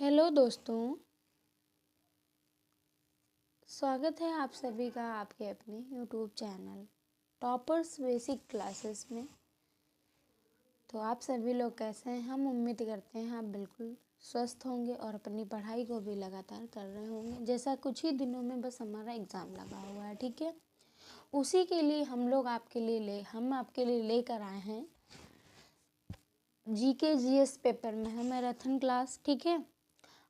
Hello दोस्तों, स्वागत है आप सभी का आपके अपने YouTube channel toppers basic classes में। तो आप सभी लोग कैसे हैं? हम उम्मीद करते हैं आप बिल्कुल स्वस्थ होंगे और अपनी पढ़ाई को भी लगातार कर रहे होंगे। जैसा कुछ ही दिनों में बस हमारा एग्ज़ाम लगा हुआ है, ठीक है। उसी के लिए हम आपके लिए लेकर आए हैं जीके जीएस पेपर में है मैराथन क्लास, ठीक है।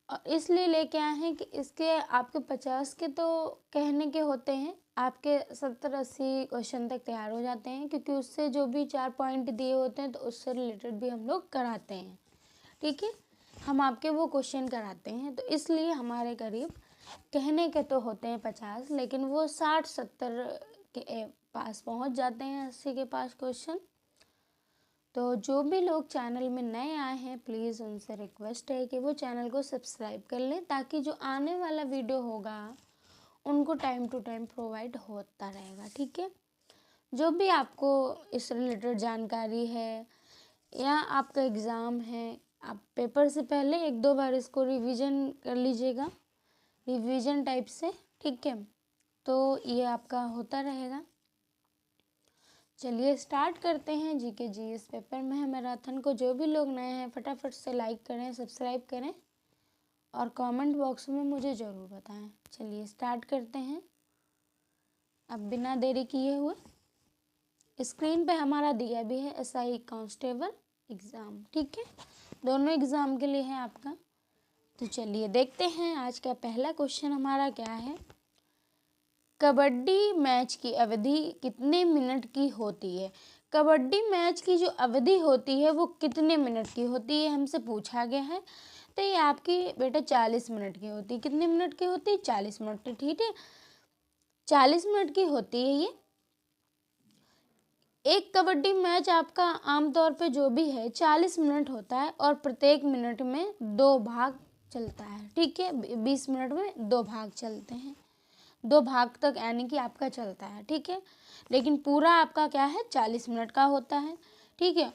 और इसलिए लेके आए हैं कि इसके आपके 50 के तो कहने के होते हैं, आपके 70-80 क्वेश्चन तक तैयार हो जाते हैं, क्योंकि उससे जो भी 4 पॉइंट दिए होते हैं तो उससे रिलेटेड भी हम लोग कराते हैं, ठीक है। हम आपके वो क्वेश्चन कराते हैं, तो इसलिए हमारे करीब कहने के तो होते हैं 50, लेकिन वो 60-70 के पास पहुंच जाते हैं, 80 के पास क्वेश्चन। तो जो भी लोग चैनल में नए आए हैं, प्लीज़ उनसे रिक्वेस्ट है कि वो चैनल को सब्सक्राइब कर लें, ताकि जो आने वाला वीडियो होगा उनको टाइम टू टाइम प्रोवाइड होता रहेगा, ठीक है। जो भी आपको इस रिलेटेड जानकारी है या आपका एग्ज़ाम है, आप पेपर से पहले 1-2 बार इसको रिवीजन कर लीजिएगा, रिवीजन टाइप से, ठीक है। तो ये आपका होता रहेगा। चलिए स्टार्ट करते हैं। जीके जीएस पेपर में है मैराथन को जो भी लोग नए हैं फटाफट से लाइक करें, सब्सक्राइब करें और कमेंट बॉक्स में मुझे ज़रूर बताएं। चलिए स्टार्ट करते हैं अब बिना देरी किए हुए। स्क्रीन पे हमारा दिया भी है एसआई कांस्टेबल एग्ज़ाम, ठीक है। दोनों एग्ज़ाम के लिए है आपका। तो चलिए देखते हैं आज का पहला क्वेश्चन हमारा क्या है। कबड्डी मैच की अवधि कितने मिनट की होती है? कबड्डी मैच की जो अवधि होती है वो कितने मिनट की होती है हमसे पूछा गया है। तो ये आपकी बेटा 40 मिनट की होती है। कितने मिनट की होती है? 40 मिनट की, ठीक है। 40 मिनट की होती है ये। एक कबड्डी मैच आपका आमतौर पे जो भी है 40 मिनट होता है और प्रत्येक मिनट में 2 भाग चलता है, ठीक है। 20 मिनट में 2 भाग चलते हैं, 2 भाग तक यानी कि आपका चलता है, ठीक है। लेकिन पूरा आपका क्या है 40 मिनट का होता है, ठीक है।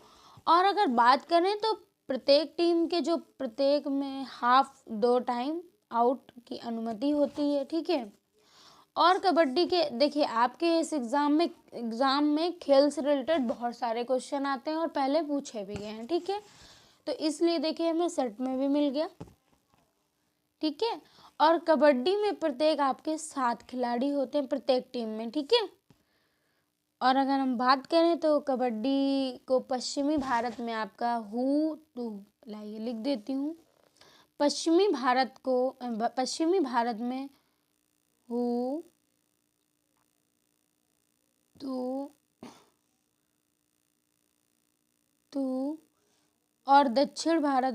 और अगर बात करें तो प्रत्येक टीम के जो प्रत्येक में हाफ 2 टाइम आउट की अनुमति होती है, ठीक है। और कबड्डी के देखिए आपके इस एग्ज़ाम में खेल से रिलेटेड बहुत सारे क्वेश्चन आते हैं और पहले पूछे भी गए हैं, ठीक है। तो इसलिए देखिए हमें सेट में भी मिल गया, ठीक है। और कबड्डी में प्रत्येक आपके 7 खिलाड़ी होते हैं प्रत्येक टीम में, ठीक है। और अगर हम बात करें तो कबड्डी को पश्चिमी भारत में आपका लाइए लिख देती हूँ। पश्चिमी भारत में हु तू और दक्षिण भारत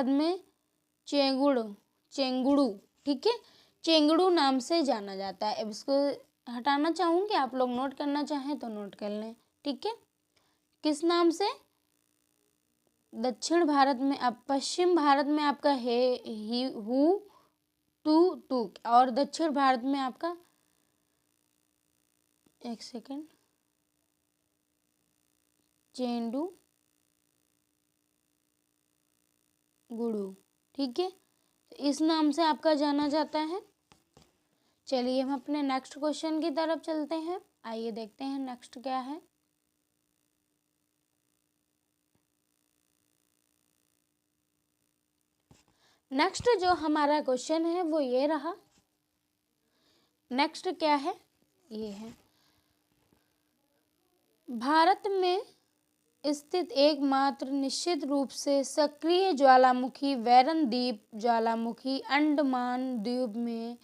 में चेंगुड़ू, ठीक है। चेंगड़ू नाम से जाना जाता है। अब इसको हटाना चाहूँगी, आप लोग नोट करना चाहें तो नोट कर लें, ठीक है। किस नाम से? दक्षिण भारत में अब पश्चिम भारत में आपका है ही हु तू और दक्षिण भारत में आपका एक सेकेंड चेंडू गुड़ू, ठीक है। इस नाम से आपका जाना जाता है। चलिए हम अपने नेक्स्ट क्वेश्चन की तरफ चलते हैं। आइए देखते हैं नेक्स्ट क्या है। नेक्स्ट जो हमारा क्वेश्चन है वो ये रहा। नेक्स्ट क्या है? ये है भारत में स्थित एकमात्र निश्चित रूप से सक्रिय ज्वालामुखी वैरन द्वीप ज्वालामुखी अंडमान द्वीप में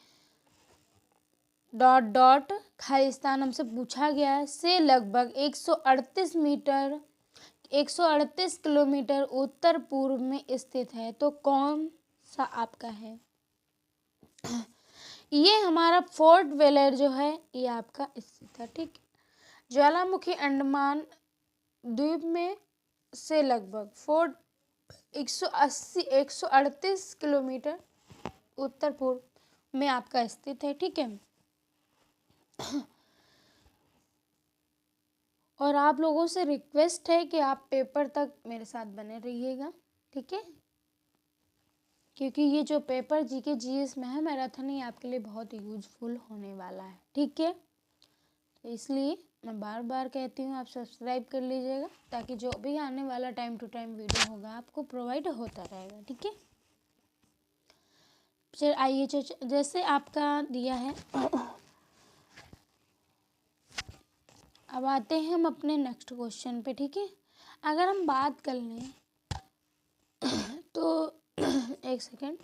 खालिस्तान हमसे पूछा गया है से लगभग 138 किलोमीटर उत्तर पूर्व में स्थित है। तो कौन सा आपका है? ये हमारा फोर्ट वेलर जो है ये आपका स्थित है, ठीक है। ज्वालामुखी अंडमान द्वीप में से लगभग 138 किलोमीटर उत्तर पूर्व में आपका स्थित है, ठीक है। और आप लोगों से रिक्वेस्ट है कि आप पेपर तक मेरे साथ बने रहिएगा, ठीक है, क्योंकि ये जो पेपर जीके जीएस में है मैराथन, ये आपके लिए बहुत यूजफुल होने वाला है, ठीक है। तो इसलिए मैं बार बार कहती हूँ आप सब्सक्राइब कर लीजिएगा, ताकि जो भी आने वाला टाइम टू टाइम वीडियो होगा आपको प्रोवाइड होता रहेगा, ठीक है। फिर आइए जैसे आपका दिया है, अब आते हैं हम अपने नेक्स्ट क्वेश्चन पे, ठीक है। अगर हम बात कर लें तो एक सेकेंड,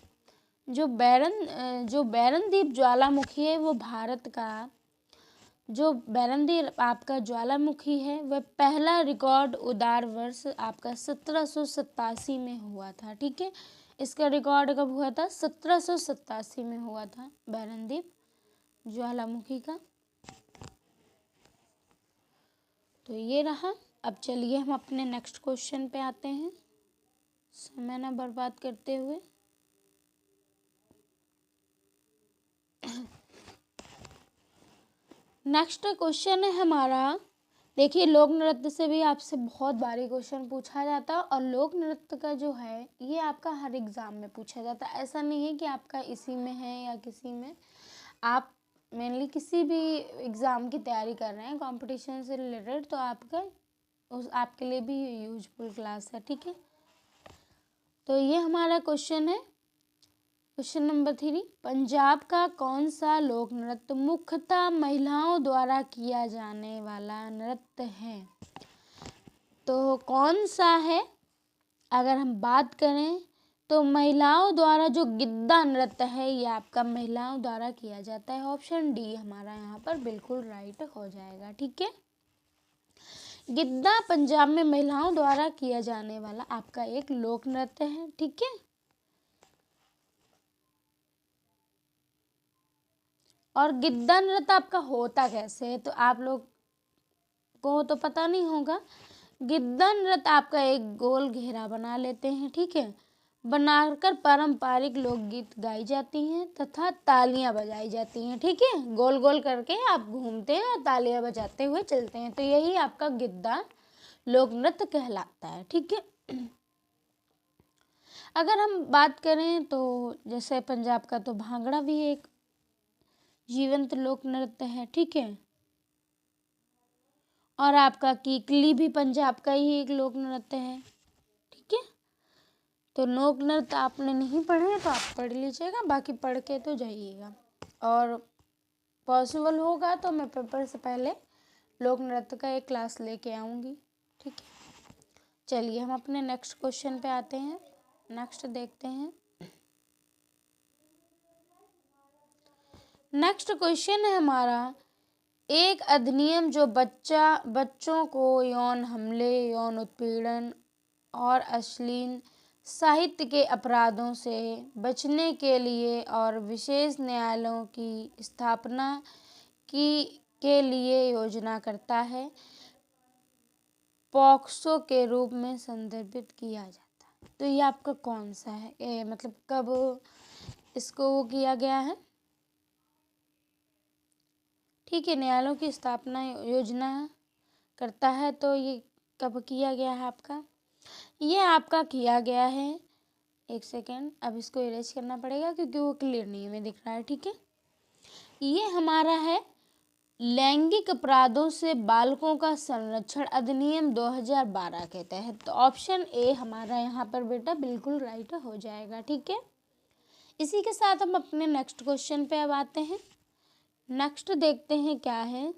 जो बैरनदीप ज्वालामुखी है वो भारत का, जो बैरनदीप आपका ज्वालामुखी है वह पहला रिकॉर्ड उदार वर्ष आपका 1787 में हुआ था, ठीक है। इसका रिकॉर्ड कब हुआ था? 1787 में हुआ था बैरनदीप ज्वालामुखी का। तो ये रहा। अब चलिए हम अपने नेक्स्ट क्वेश्चन पे आते हैं, समय ना बर्बाद करते हुए। नेक्स्ट क्वेश्चन है हमारा, देखिए लोक नृत्य से भी आपसे बहुत बारी क्वेश्चन पूछा जाता है, और लोक नृत्य का जो है ये आपका हर एग्ज़ाम में पूछा जाता है। ऐसा नहीं है कि आपका इसी में है या किसी में, आप मेनली किसी भी एग्ज़ाम की तैयारी कर रहे हैं कंपटीशन से रिलेटेड, तो आपके लिए भी यूजफुल क्लास है, ठीक है। तो ये हमारा क्वेश्चन है, क्वेश्चन नंबर 3, पंजाब का कौन सा लोक नृत्य मुख्यतः महिलाओं द्वारा किया जाने वाला नृत्य है? तो कौन सा है? अगर हम बात करें तो महिलाओं द्वारा जो गिद्दा नृत्य है ये आपका महिलाओं द्वारा किया जाता है। ऑप्शन डी हमारा यहाँ पर बिल्कुल राइट हो जाएगा, ठीक है। गिद्दा पंजाब में महिलाओं द्वारा किया जाने वाला आपका एक लोक नृत्य है, ठीक है। और गिद्दा नृत्य आपका होता कैसे है, तो आप लोग को तो पता नहीं होगा। गिद्दा नृत्य आपका एक गोल घेरा बना लेते हैं, ठीक है, बनाकर पारंपरिक लोकगीत गाई जाती हैं तथा तालियां बजाई जाती हैं, ठीक है। गोल गोल करके आप घूमते हैं और तालियां बजाते हुए चलते हैं, तो यही आपका गिद्दा लोक नृत्य कहलाता है, ठीक है। अगर हम बात करें तो जैसे पंजाब का तो भांगड़ा भी एक जीवंत लोक नृत्य है, ठीक है। और आपका कीकली भी पंजाब का ही एक लोक नृत्य है, ठीक है। तो लोक नृत्य आपने नहीं पढ़े तो आप पढ़ लीजिएगा, बाकी पढ़ के तो जाइएगा, और पॉसिबल होगा तो मैं पेपर से पहले लोक नृत्य का एक क्लास लेके आऊँगी, ठीक है। चलिए हम अपने नेक्स्ट क्वेश्चन पे आते हैं, नेक्स्ट देखते हैं। नेक्स्ट क्वेश्चन है हमारा, एक अधिनियम जो बच्चों को यौन हमले, यौन उत्पीड़न और अश्लील साहित्य के अपराधों से बचने के लिए और विशेष न्यायालयों की स्थापना के लिए योजना करता है, पॉक्सो के रूप में संदर्भित किया जाता है। तो ये आपका कौन सा है, मतलब कब इसको वो किया गया है, ठीक है, न्यायालयों की स्थापना योजना करता है, तो ये कब किया गया है आपका? ये आपका किया गया है, एक सेकेंड, अब इसको इरेज करना पड़ेगा क्योंकि वो क्लियर नहीं हमें दिख रहा है, ठीक है। ये हमारा है लैंगिक अपराधों से बालकों का संरक्षण अधिनियम 2012 के तहत। तो ऑप्शन ए हमारा यहाँ पर बेटा बिल्कुल राइट हो जाएगा, ठीक है। इसी के साथ हम अपने नेक्स्ट क्वेश्चन पे अब आते हैं। नेक्स्ट देखते हैं क्या है।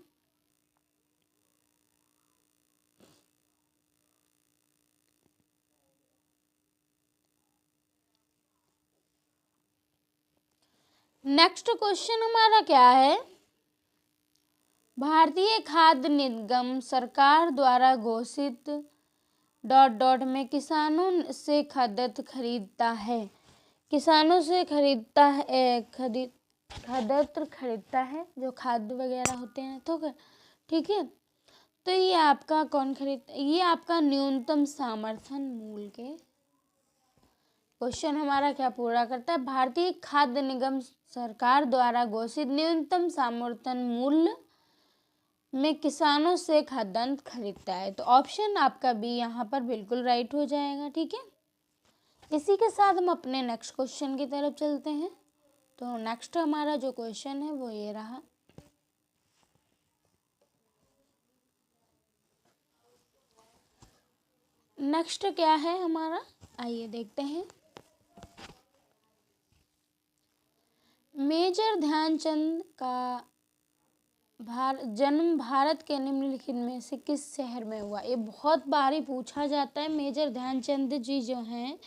नेक्स्ट क्वेश्चन हमारा क्या है, भारतीय खाद्य निगम सरकार द्वारा घोषित ... में किसानों से खाद्यान्न खरीदता है, किसानों से खरीदता है, खाद्यान्न खरीदता है, जो खाद्य वगैरह होते हैं, तो ठीक है। तो ये आपका कौन खरीदता है? ये आपका न्यूनतम समर्थन मूल्य के क्वेश्चन हमारा क्या पूरा करता है, भारतीय खाद्य निगम सरकार द्वारा घोषित न्यूनतम समर्थन मूल्य में किसानों से खाद्यान्न खरीदता है। तो ऑप्शन आपका बी यहाँ पर बिल्कुल राइट हो जाएगा। ठीक है, इसी के साथ हम अपने नेक्स्ट क्वेश्चन की तरफ चलते हैं। तो नेक्स्ट हमारा जो क्वेश्चन है वो ये रहा। नेक्स्ट क्या है हमारा, आइए देखते हैं। मेजर ध्यानचंद का जन्म भारत के निम्नलिखित में से किस शहर में हुआ? ये बहुत बार ही पूछा जाता है। मेजर ध्यानचंद जी जो हैं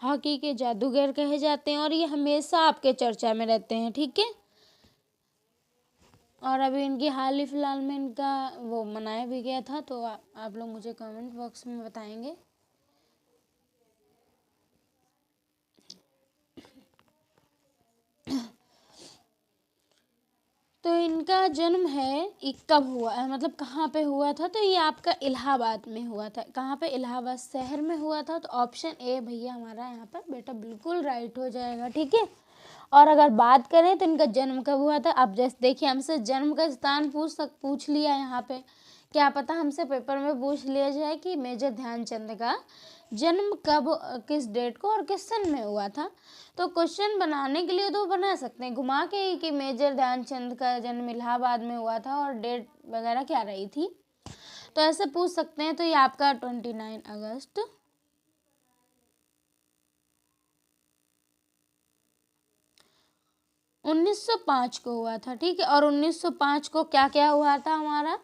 हॉकी के जादूगर कहे जाते हैं और ये हमेशा आपके चर्चा में रहते हैं। ठीक है, और अभी इनकी हाल ही फिलहाल में इनका वो मनाया भी गया था। तो आप लोग मुझे कमेंट बॉक्स में बताएंगे। तो इनका जन्म है, ये कब हुआ है, मतलब कहाँ पे हुआ था? तो ये आपका इलाहाबाद में हुआ था। कहाँ पे? इलाहाबाद शहर में हुआ था। तो ऑप्शन ए भैया हमारा यहाँ पर बेटा बिल्कुल राइट हो जाएगा। ठीक है, और अगर बात करें तो इनका जन्म कब हुआ था, अब जैसे देखिए हमसे जन्म का स्थान पूछ लिया यहाँ पे, क्या पता हमसे पेपर में पूछ लिया जाए कि मेजर ध्यानचंद का जन्म कब, किस डेट को और किस सन में हुआ था। तो क्वेश्चन बनाने के लिए तो बना सकते हैं घुमा के ही कि मेजर ध्यानचंद का जन्म इलाहाबाद में हुआ था और डेट वगैरह क्या रही थी, तो ऐसे पूछ सकते हैं। तो ये आपका 29 अगस्त 1905 को हुआ था। ठीक है, और 1905 को क्या क्या हुआ था हमारा,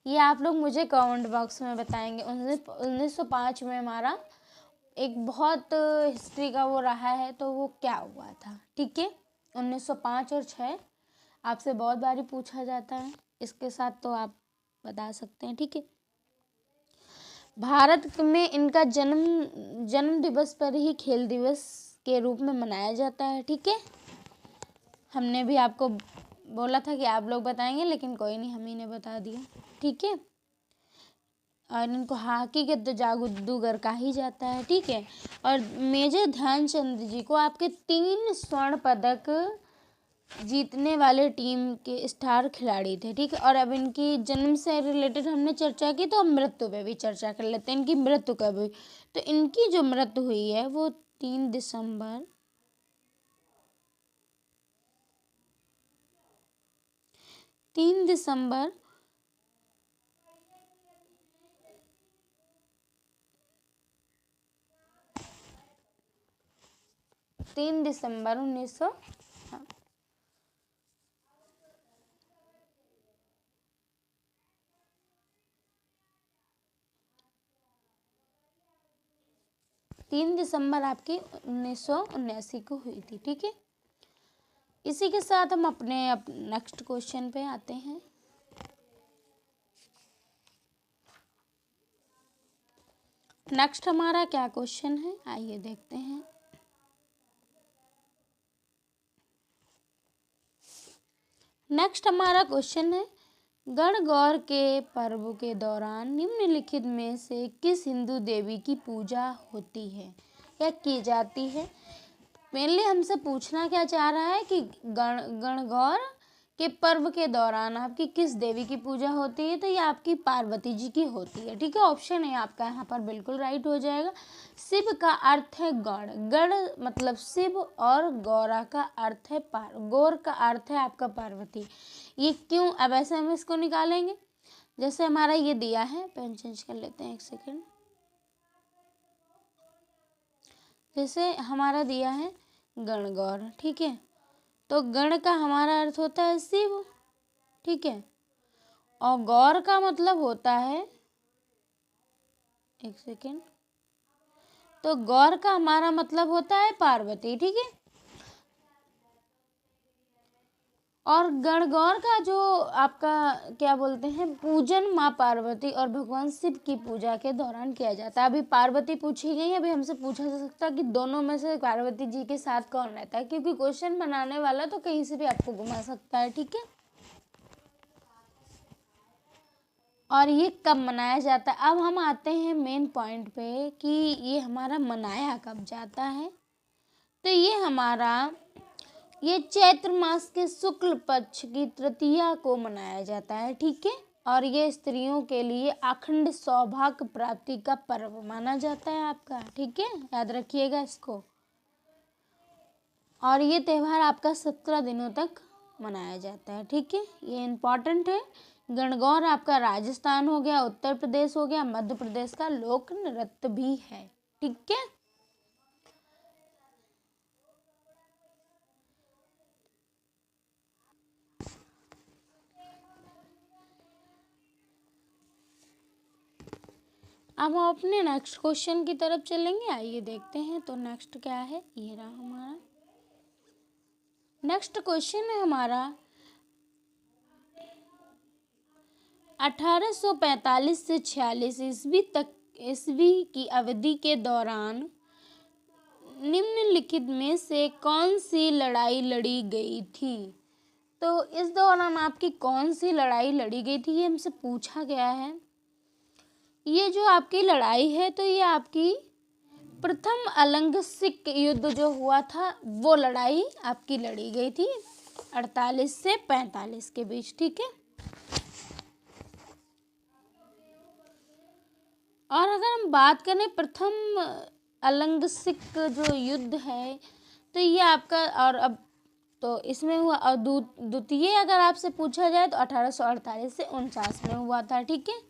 ये आप लोग मुझे कमेंट बॉक्स में बताएंगे। 1905 में हमारा एक बहुत हिस्ट्री का वो रहा है, तो वो क्या हुआ था। ठीक है, 1905 और 6 आपसे बहुत बारी पूछा जाता है, इसके साथ तो आप बता सकते हैं। ठीक है, भारत में इनका जन्म दिवस पर ही खेल दिवस के रूप में मनाया जाता है। ठीक है, हमने भी आपको बोला था कि आप लोग बताएंगे, लेकिन कोई नहीं, हम ही ने बता दिया। ठीक है, और इनको हॉकी के तो जादूगर कहा ही जाता है। ठीक है, और मेजर ध्यानचंद जी को आपके 3 स्वर्ण पदक जीतने वाले टीम के स्टार खिलाड़ी थे। ठीक है, और अब इनकी जन्म से रिलेटेड हमने चर्चा की, तो हम मृत्यु पे भी चर्चा कर लेते हैं। इनकी मृत्यु कब हुई? तो इनकी जो मृत्यु हुई है वो 3 दिसंबर 3 दिसंबर 1900 हाँ, 3 दिसंबर आपकी 1979 को हुई थी। ठीक है, इसी के साथ हम अपने नेक्स्ट क्वेश्चन पे आते हैं। नेक्स्ट हमारा क्या क्वेश्चन है, आइए देखते हैं। नेक्स्ट हमारा क्वेश्चन है, गणगौर के पर्व के दौरान निम्नलिखित में से किस हिंदू देवी की पूजा होती है या की जाती है? मेनली हमसे पूछना क्या चाह रहा है कि गणगौर के पर्व के दौरान आपकी किस देवी की पूजा होती है? तो ये आपकी पार्वती जी की होती है। ठीक है, ऑप्शन है आपका यहाँ पर बिल्कुल राइट हो जाएगा। शिव का अर्थ है गण, गण मतलब शिव, और गौरा का अर्थ है गौर का अर्थ है आपका पार्वती। ये क्यों? अब ऐसे हम इसको निकालेंगे, जैसे हमारा ये दिया है, पेन चेंज कर लेते हैं एक सेकेंड। जैसे हमारा दिया है गणगौर, ठीक है, तो गण का हमारा अर्थ होता है शिव। ठीक है, और गौर का मतलब होता है, एक सेकेंड, तो गौर का हमारा मतलब होता है पार्वती। ठीक है, और गणगौर का जो आपका क्या बोलते हैं पूजन माँ पार्वती और भगवान शिव की पूजा के दौरान किया जाता है। अभी पार्वती पूछी गई, अभी हमसे पूछा जा सकता है कि दोनों में से पार्वती जी के साथ कौन रहता है, क्योंकि क्वेश्चन बनाने वाला तो कहीं से भी आपको घुमा सकता है। ठीक है, और ये कब मनाया जाता है? अब हम आते हैं मेन पॉइंट पे कि ये हमारा मनाया कब जाता है। तो ये चैत्र मास के शुक्ल पक्ष की तृतीया को मनाया जाता है। ठीक है, और ये स्त्रियों के लिए अखंड सौभाग्य प्राप्ति का पर्व माना जाता है आपका, ठीक है, याद रखिएगा इसको। और ये त्यौहार आपका 17 दिनों तक मनाया जाता है, ठीक है, ये इम्पॉर्टेंट है। गणगौर आपका राजस्थान हो गया, उत्तर प्रदेश हो गया, मध्य प्रदेश का लोक नृत्य भी है, ठीक है। अब हम अपने नेक्स्ट क्वेश्चन की तरफ चलेंगे, आइए देखते हैं। तो नेक्स्ट क्या है, ये रहा हमारा नेक्स्ट क्वेश्चन है हमारा 1845 से 46 ईस्वी की अवधि के दौरान निम्नलिखित में से कौन सी लड़ाई लड़ी गई थी। तो इस दौरान आपकी कौन सी लड़ाई लड़ी गई थी, ये हमसे पूछा गया है। ये जो आपकी लड़ाई है, तो ये आपकी प्रथम अलंग सिख युद्ध जो हुआ था, वो लड़ाई आपकी लड़ी गई थी 48 से 45 के बीच, ठीक है। और अगर हम बात करें प्रथम अलंग सिख जो युद्ध है, तो ये आपका, और अब तो इसमें हुआ, और द्वितीय अगर आपसे पूछा जाए तो 1848 से 49 में हुआ था, ठीक है।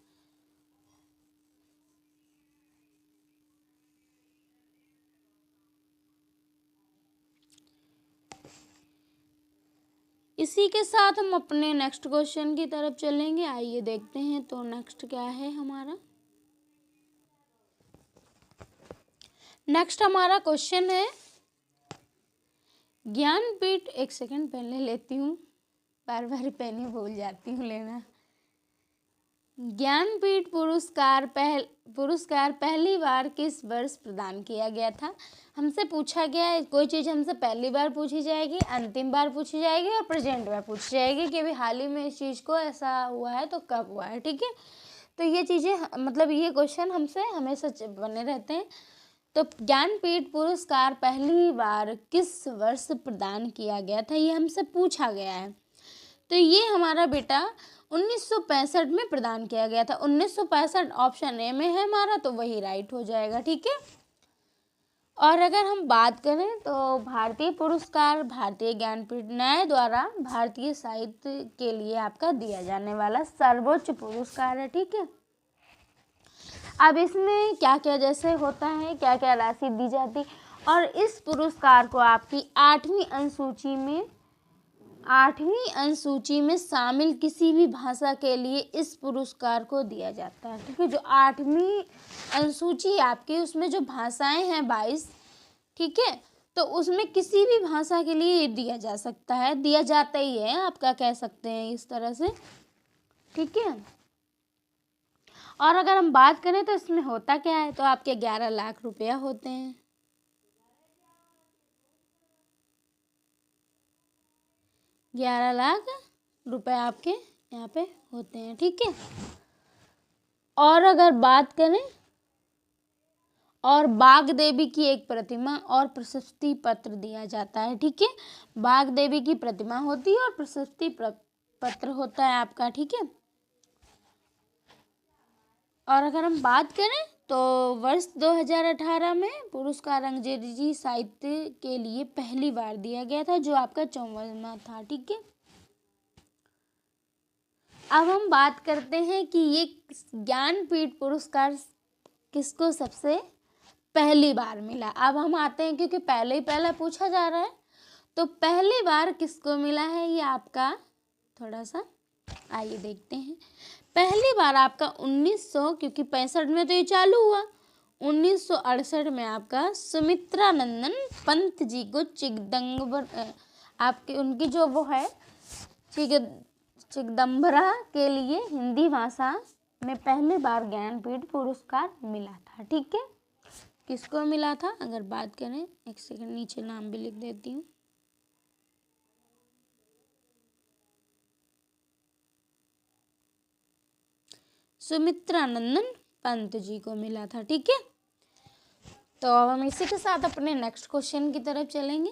इसी के साथ हम अपने नेक्स्ट क्वेश्चन की तरफ चलेंगे, आइए देखते हैं। तो नेक्स्ट क्या है हमारा, नेक्स्ट हमारा क्वेश्चन है ज्ञानपीठ, एक सेकंड पहले लेती हूँ, बार बार पेन ही भूल जाती हूँ लेना। ज्ञानपीठ पुरस्कार पहली बार किस वर्ष प्रदान किया गया था। हमसे पूछा गया है, कोई चीज़ हमसे पहली बार पूछी जाएगी, अंतिम बार पूछी जाएगी और प्रेजेंट बार पूछी जाएगी कि अभी हाल ही में इस चीज़ को ऐसा हुआ है तो कब हुआ है, ठीक है। तो ये चीज़ें, मतलब ये क्वेश्चन हमसे हमेशा बने रहते हैं। तो ज्ञानपीठ पुरस्कार पहली बार किस वर्ष प्रदान किया गया था, ये हमसे पूछा गया है। तो ये हमारा बेटा 1965 में प्रदान किया गया था। 1965 ऑप्शन ए में है हमारा, तो वही राइट हो जाएगा, ठीक है। और अगर हम बात करें तो भारतीय पुरस्कार भारतीय ज्ञानपीठ न्याय द्वारा भारतीय साहित्य के लिए आपका दिया जाने वाला सर्वोच्च पुरस्कार है, ठीक है। अब इसमें क्या क्या जैसे होता है, क्या क्या राशि दी जाती, और इस पुरस्कार को आपकी 8वीं अनुसूची में शामिल किसी भी भाषा के लिए इस पुरस्कार को दिया जाता है, ठीक है। जो 8वीं अनुसूची आपकी, उसमें जो भाषाएं हैं 22, ठीक है, तो उसमें किसी भी भाषा के लिए दिया जा सकता है, दिया जाता ही है, आपका कह सकते हैं इस तरह से, ठीक है। और अगर हम बात करें तो इसमें होता क्या है, तो आपके 11 लाख रुपया होते हैं, 11 लाख रुपए आपके यहाँ पे होते हैं, ठीक है। और अगर बात करें, और बाग देवी की एक प्रतिमा और प्रशस्ति पत्र दिया जाता है, ठीक है। बाग देवी की प्रतिमा होती है और प्रशस्ति पत्र होता है आपका, ठीक है। और अगर हम बात करें तो वर्ष 2018 में पुरस्कार अंग्रेजी साहित्य के लिए पहली बार दिया गया था, जो आपका 54वां था, ठीक है। अब हम बात करते हैं कि ये ज्ञानपीठ पुरस्कार किसको सबसे पहली बार मिला। अब हम आते हैं, क्योंकि पहले पूछा जा रहा है, तो पहली बार किसको मिला है, ये आपका थोड़ा सा आइए देखते हैं। पहली बार आपका 1900, क्योंकि 65 में तो ये चालू हुआ, 1968 में आपका सुमित्रा नंदन पंत जी को आपके उनकी जो वो है चिदंबरा के लिए हिंदी भाषा में पहली बार ज्ञानपीठ पुरस्कार मिला था, ठीक है। किसको मिला था, अगर बात करें, एक सेकंड नीचे नाम भी लिख देती हूँ। सुमित्रा नंदन पंत जी को मिला था, ठीक है। तो अब हम इसी के साथ अपने नेक्स्ट क्वेश्चन की तरफ चलेंगे।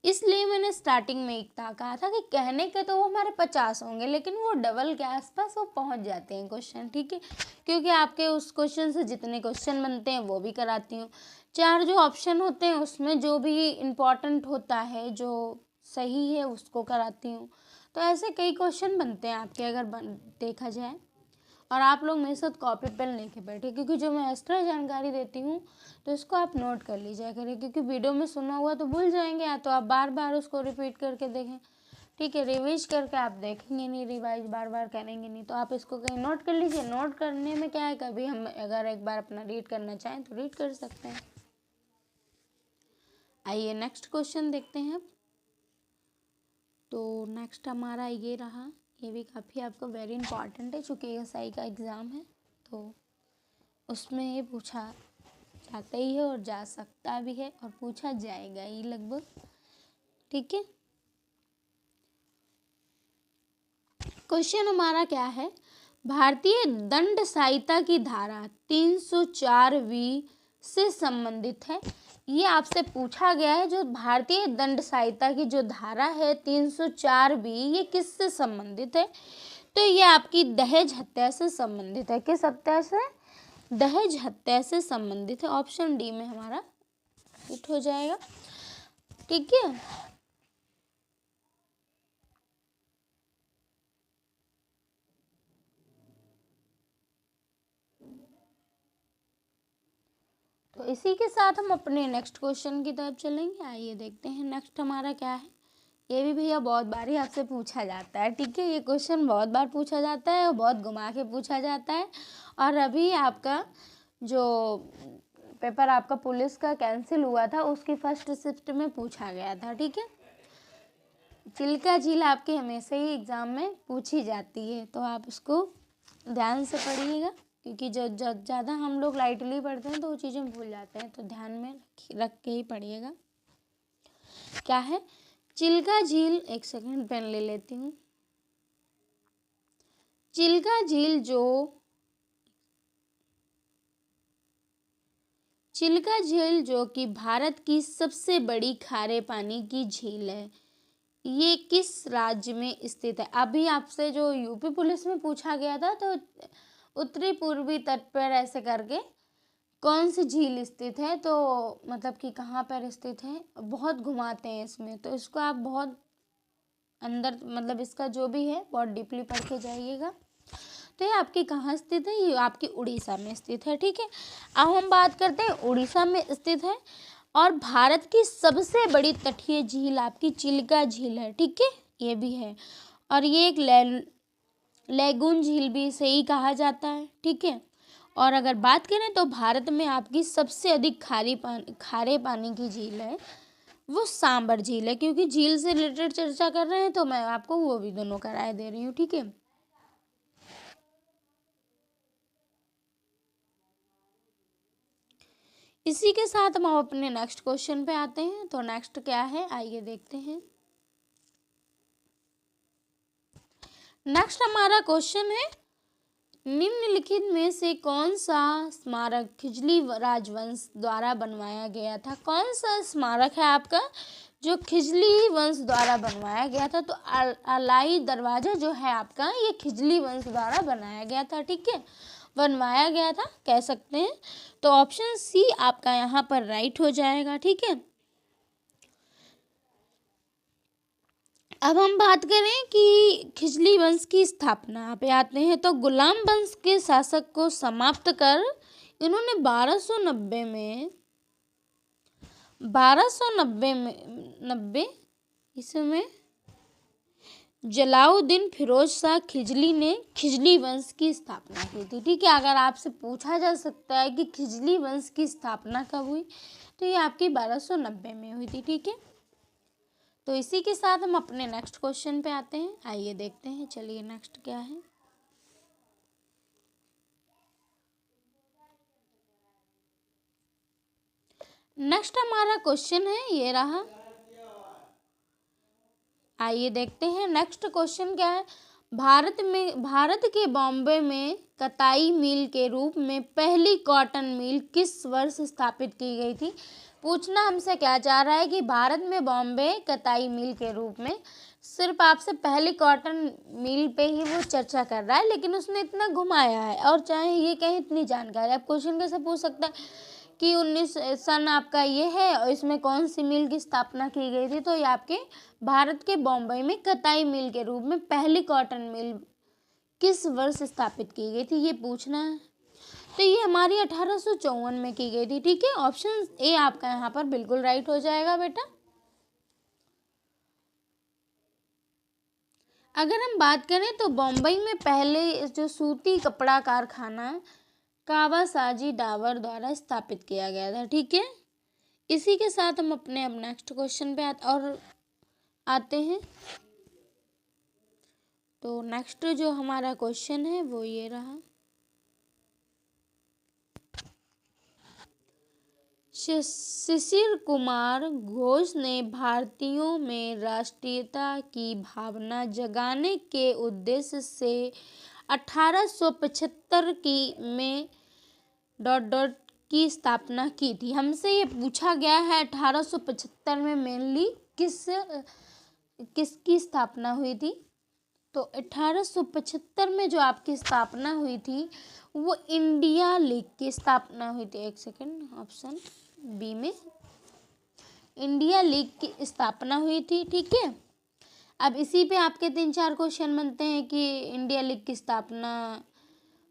इसलिए मैंने स्टार्टिंग में एक कहा था कि कहने के तो वो हमारे 50 होंगे, लेकिन वो डबल के आसपास वो पहुंच जाते हैं क्वेश्चन, ठीक है, क्योंकि आपके उस क्वेश्चन से जितने क्वेश्चन बनते हैं वो भी कराती हूँ। 4 जो ऑप्शन होते हैं उसमें जो भी इम्पॉर्टेंट होता है, जो सही है, उसको कराती हूँ। तो ऐसे कई क्वेश्चन बनते हैं आपके, अगर देखा जाए। और आप लोग मेरे साथ कॉपी पेन लेके बैठे, क्योंकि जो मैं एक्स्ट्रा जानकारी देती हूँ तो इसको आप नोट कर लीजिए करें, क्योंकि वीडियो में सुना हुआ तो भूल जाएंगे, या तो आप बार बार उसको रिपीट करके देखें, ठीक है। रिवाइज करके आप देखेंगे नहीं, रिवाइज बार बार करेंगे नहीं, तो आप इसको कहीं नोट कर लीजिए। नोट करने में क्या है, कभी हम अगर एक बार अपना रीड करना चाहें तो रीड कर सकते हैं। आइए नेक्स्ट क्वेश्चन देखते हैं। तो नेक्स्ट हमारा ये रहा, ये भी काफ़ी आपको वेरी इंपॉर्टेंट है, चूँकि एएसआई का एग्ज़ाम है तो उसमें ये पूछा जाता ही है और जा सकता भी है और पूछा जाएगा ही लगभग, ठीक है। क्वेश्चन हमारा क्या है, भारतीय दंड संहिता की धारा 304 से संबंधित है। ये आपसे पूछा गया है, जो भारतीय दंड संहिता की जो धारा है 304 ये किससे संबंधित है? तो ये आपकी दहेज हत्या से संबंधित है। किस हत्या से? दहेज हत्या से संबंधित है। ऑप्शन डी में हमारा हिट हो जाएगा, ठीक है। तो इसी के साथ हम अपने नेक्स्ट क्वेश्चन की तरफ चलेंगे। आइए देखते हैं नेक्स्ट हमारा क्या है। ये भी भैया बहुत बार ही आपसे पूछा जाता है, ठीक है। ये क्वेश्चन बहुत बार पूछा जाता है और बहुत घुमा के पूछा जाता है। और अभी आपका जो पेपर आपका पुलिस का कैंसिल हुआ था, उसकी फर्स्ट शिफ्ट में पूछा गया था, ठीक है। चिल्का झील आपके हमेशा ही एग्ज़ाम में पूछी जाती है, तो आप उसको ध्यान से पढ़िएगा, क्योंकि जो ज़्यादा हम लोग लाइटली पढ़ते हैं तो वो चीज़ें भूल जाते हैं, तो ध्यान में रख के ही पढ़िएगा। क्या है चिल्का झील? एक सेकंड पेन ले लेती हूँ। चिल्का झील जो कि भारत की सबसे बड़ी खारे पानी की झील है, ये किस राज्य में स्थित है? अभी आपसे जो यूपी पुलिस में पूछा गया था, तो उत्तरी पूर्वी तट पर ऐसे करके कौन सी झील स्थित है, तो मतलब कि कहाँ पर स्थित है, बहुत घुमाते हैं इसमें, तो इसको आप बहुत अंदर, मतलब इसका जो भी है बहुत डीपली पढ़ के जाइएगा। तो ये आपकी कहाँ स्थित है? ये आपकी उड़ीसा में स्थित है, ठीक है। अब हम बात करते हैं, उड़ीसा में स्थित है और भारत की सबसे बड़ी तटीय झील आपकी चिल्का झील है, ठीक है, ये भी है। और ये एक लेगून झील भी इसे ही कहा जाता है, ठीक है। और अगर बात करें तो भारत में आपकी सबसे अधिक खारे पानी की झील है, वो सांबर झील है। क्योंकि झील से रिलेटेड चर्चा कर रहे हैं तो मैं आपको वो भी दोनों का राय दे रही हूँ, ठीक है। इसी के साथ हम अपने नेक्स्ट क्वेश्चन पे आते हैं। तो नेक्स्ट क्या है, आइए देखते हैं। नेक्स्ट हमारा क्वेश्चन है, निम्नलिखित में से कौन सा स्मारक खिजली राजवंश द्वारा बनवाया गया था? कौन सा स्मारक है आपका जो खिजली वंश द्वारा बनवाया गया था? तो अलाई दरवाजा जो है आपका, ये खिजली वंश द्वारा बनाया गया था, ठीक है, बनवाया गया था कह सकते हैं। तो ऑप्शन सी आपका यहाँ पर राइट हो जाएगा, ठीक है। अब हम बात करें कि खिजली वंश की स्थापना पे आते हैं। तो गुलाम वंश के शासक को समाप्त कर इन्होंने 1290 इसमें जलाउद्दीन फिरोज शाह खिजली ने खिजली वंश की स्थापना की थी, ठीक है। अगर आपसे पूछा जा सकता है कि खिजली वंश की स्थापना कब हुई, तो ये आपकी 1290 में हुई थी, ठीक है। तो इसी के साथ हम अपने नेक्स्ट क्वेश्चन पे आते हैं। आइए देखते हैं, चलिए नेक्स्ट क्या है। नेक्स्ट हमारा क्वेश्चन है, ये रहा। आइए देखते हैं नेक्स्ट क्वेश्चन क्या है। भारत के बॉम्बे में कताई मिल के रूप में पहली कॉटन मिल किस वर्ष स्थापित की गई थी। पूछना हमसे क्या चाह रहा है कि भारत में बॉम्बे कताई मिल के रूप में, सिर्फ आपसे पहली कॉटन मिल पे ही वो चर्चा कर रहा है, लेकिन उसने इतना घुमाया है और चाहे ये कहीं इतनी जानकारी। आप क्वेश्चन कैसे पूछ सकता है कि 19 सन आपका ये है और इसमें कौन सी मिल की स्थापना की गई थी। तो ये आपके भारत के बॉम्बे में कताई मिल के रूप में पहली कॉटन मिल किस वर्ष स्थापित की गई थी, ये पूछना है। तो ये हमारी 1854 में की गई थी। ठीक है, ऑप्शन ए आपका यहाँ पर बिल्कुल राइट हो जाएगा बेटा। अगर हम बात करें तो बम्बई में पहले जो सूती कपड़ा कारखाना कावासाजी डाबर द्वारा स्थापित किया गया था। ठीक है, इसी के साथ हम अपने अब नेक्स्ट क्वेश्चन पे आते हैं। तो नेक्स्ट जो हमारा क्वेश्चन है वो ये रहा। शिशिर कुमार घोष ने भारतीयों में राष्ट्रीयता की भावना जगाने के उद्देश्य से 1875 में ... की स्थापना की थी। हमसे ये पूछा गया है 1875 में मेनली किसकी स्थापना हुई थी। तो 1875 में जो आपकी स्थापना हुई थी वो इंडिया लीग की स्थापना हुई थी। एक सेकेंड, ऑप्शन बी में इंडिया लीग की स्थापना हुई थी। ठीक है, अब इसी पे आपके 3-4 क्वेश्चन बनते हैं कि इंडिया लीग की स्थापना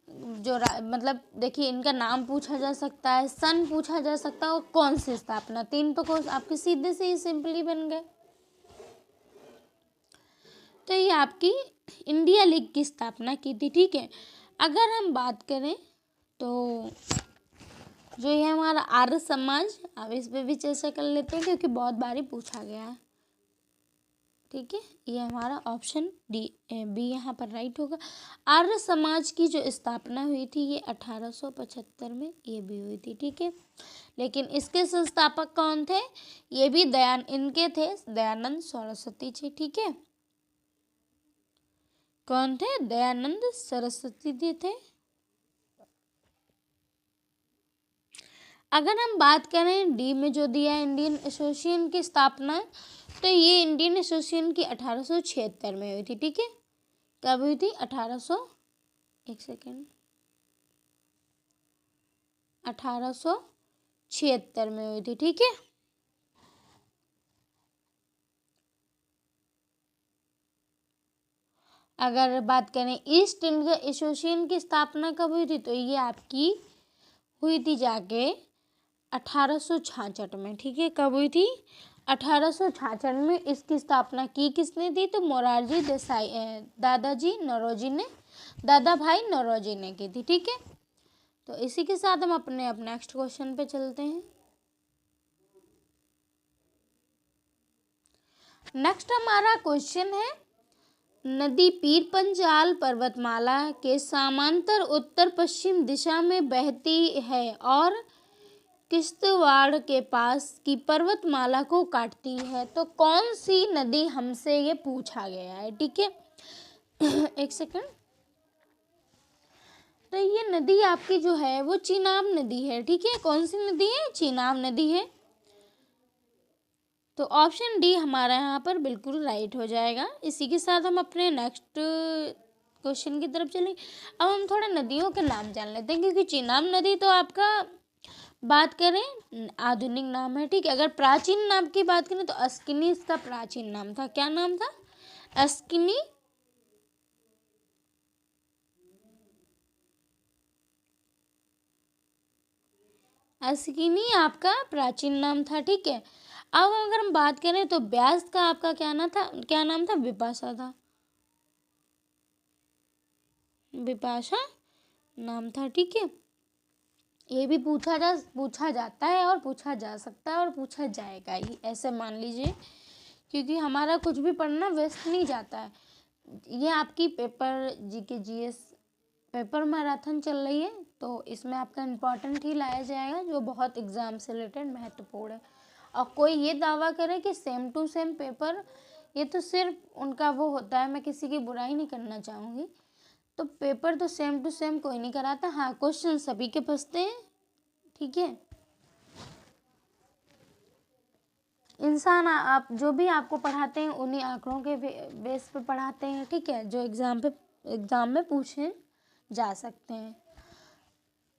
जो मतलब देखिए इनका नाम पूछा जा सकता है, सन पूछा जा सकता है और कौन सी स्थापना। 3 तो आपके सीधे से ही सिंपली बन गए। तो ये आपकी इंडिया लीग की स्थापना की थी। ठीक है, अगर हम बात करें तो जो ये हमारा आर्य समाज, अब इस पे भी चर्चा कर लेते हैं क्योंकि बहुत बारी पूछा गया है। ठीक है, ये हमारा ऑप्शन बी यहाँ पर राइट होगा। आर्य समाज की जो स्थापना हुई थी ये 1875 में ये भी हुई थी। ठीक है, लेकिन इसके संस्थापक कौन थे, ये भी इनके थे दयानंद सरस्वती जी। ठीक है, कौन थे, दयानंद सरस्वती जी थे। अगर हम बात करें डी में जो दिया इंडियन एसोसिएशन की स्थापना, तो ये इंडियन एसोसिएशन की 1876 में हुई थी। ठीक है, कब हुई थी, 1876 में हुई थी। ठीक है, अगर बात करें ईस्ट इंडिया एसोसिएशन की स्थापना कब हुई थी, तो ये आपकी हुई थी जाके 1866 में। ठीक है, कब हुई थी, 1866 में। इसकी स्थापना की किसने थी, तो मोरारजी देसाई दादा भाई नौरोजी ने की थी। ठीक है, तो इसी के साथ हम अपने अब नेक्स्ट क्वेश्चन पे चलते हैं। नेक्स्ट हमारा क्वेश्चन है, नदी पीर पंजाल पर्वतमाला के समांतर उत्तर पश्चिम दिशा में बहती है और किश्तवाड़ के पास की पर्वतमाला को काटती है। तो कौन सी नदी, हमसे ये पूछा गया है। ठीक है, एक सेकंड। तो ये नदी आपकी जो है वो चेनाब नदी है। ठीक है, कौन सी नदी है, चेनाब नदी है। तो ऑप्शन डी हमारा यहाँ पर बिल्कुल राइट हो जाएगा। इसी के साथ हम अपने नेक्स्ट क्वेश्चन की तरफ चलें। अब हम थोड़ा नदियों के नाम जान लेते हैं, क्योंकि चेनाब नदी तो आपका बात करें आधुनिक नाम है। ठीक है, अगर प्राचीन नाम की बात करें तो अस्किनी इसका प्राचीन नाम था। क्या नाम था, अस्किनी। अस्किनी आपका प्राचीन नाम था। ठीक है, अब अगर हम बात करें तो ब्यास का आपका क्या नाम था, बिपाशा था। बिपाशा नाम था। ठीक है, ये भी पूछा जाता है और पूछा जा सकता है और पूछा जाएगा ही, ऐसे मान लीजिए, क्योंकि हमारा कुछ भी पढ़ना वेस्ट नहीं जाता है। ये आपकी paper GK GS paper marathon चल रही है, तो इसमें आपका इम्पोर्टेंट ही लाया जाएगा जो बहुत एग्जाम से रिलेटेड महत्वपूर्ण है। और कोई ये दावा करे कि सेम टू सेम पेपर ये तो सिर्फ उनका वो होता है, मैं किसी की बुराई नहीं करना चाहूँगी। तो पेपर तो सेम टू सेम कोई नहीं कराता, हाँ क्वेश्चन सभी के फंसते हैं, ठीक है। इंसान आप जो भी आपको पढ़ाते हैं उन्हीं आंकड़ों के बेस पे पढ़ाते हैं, ठीक है, जो एग्ज़ाम में पूछे जा सकते हैं,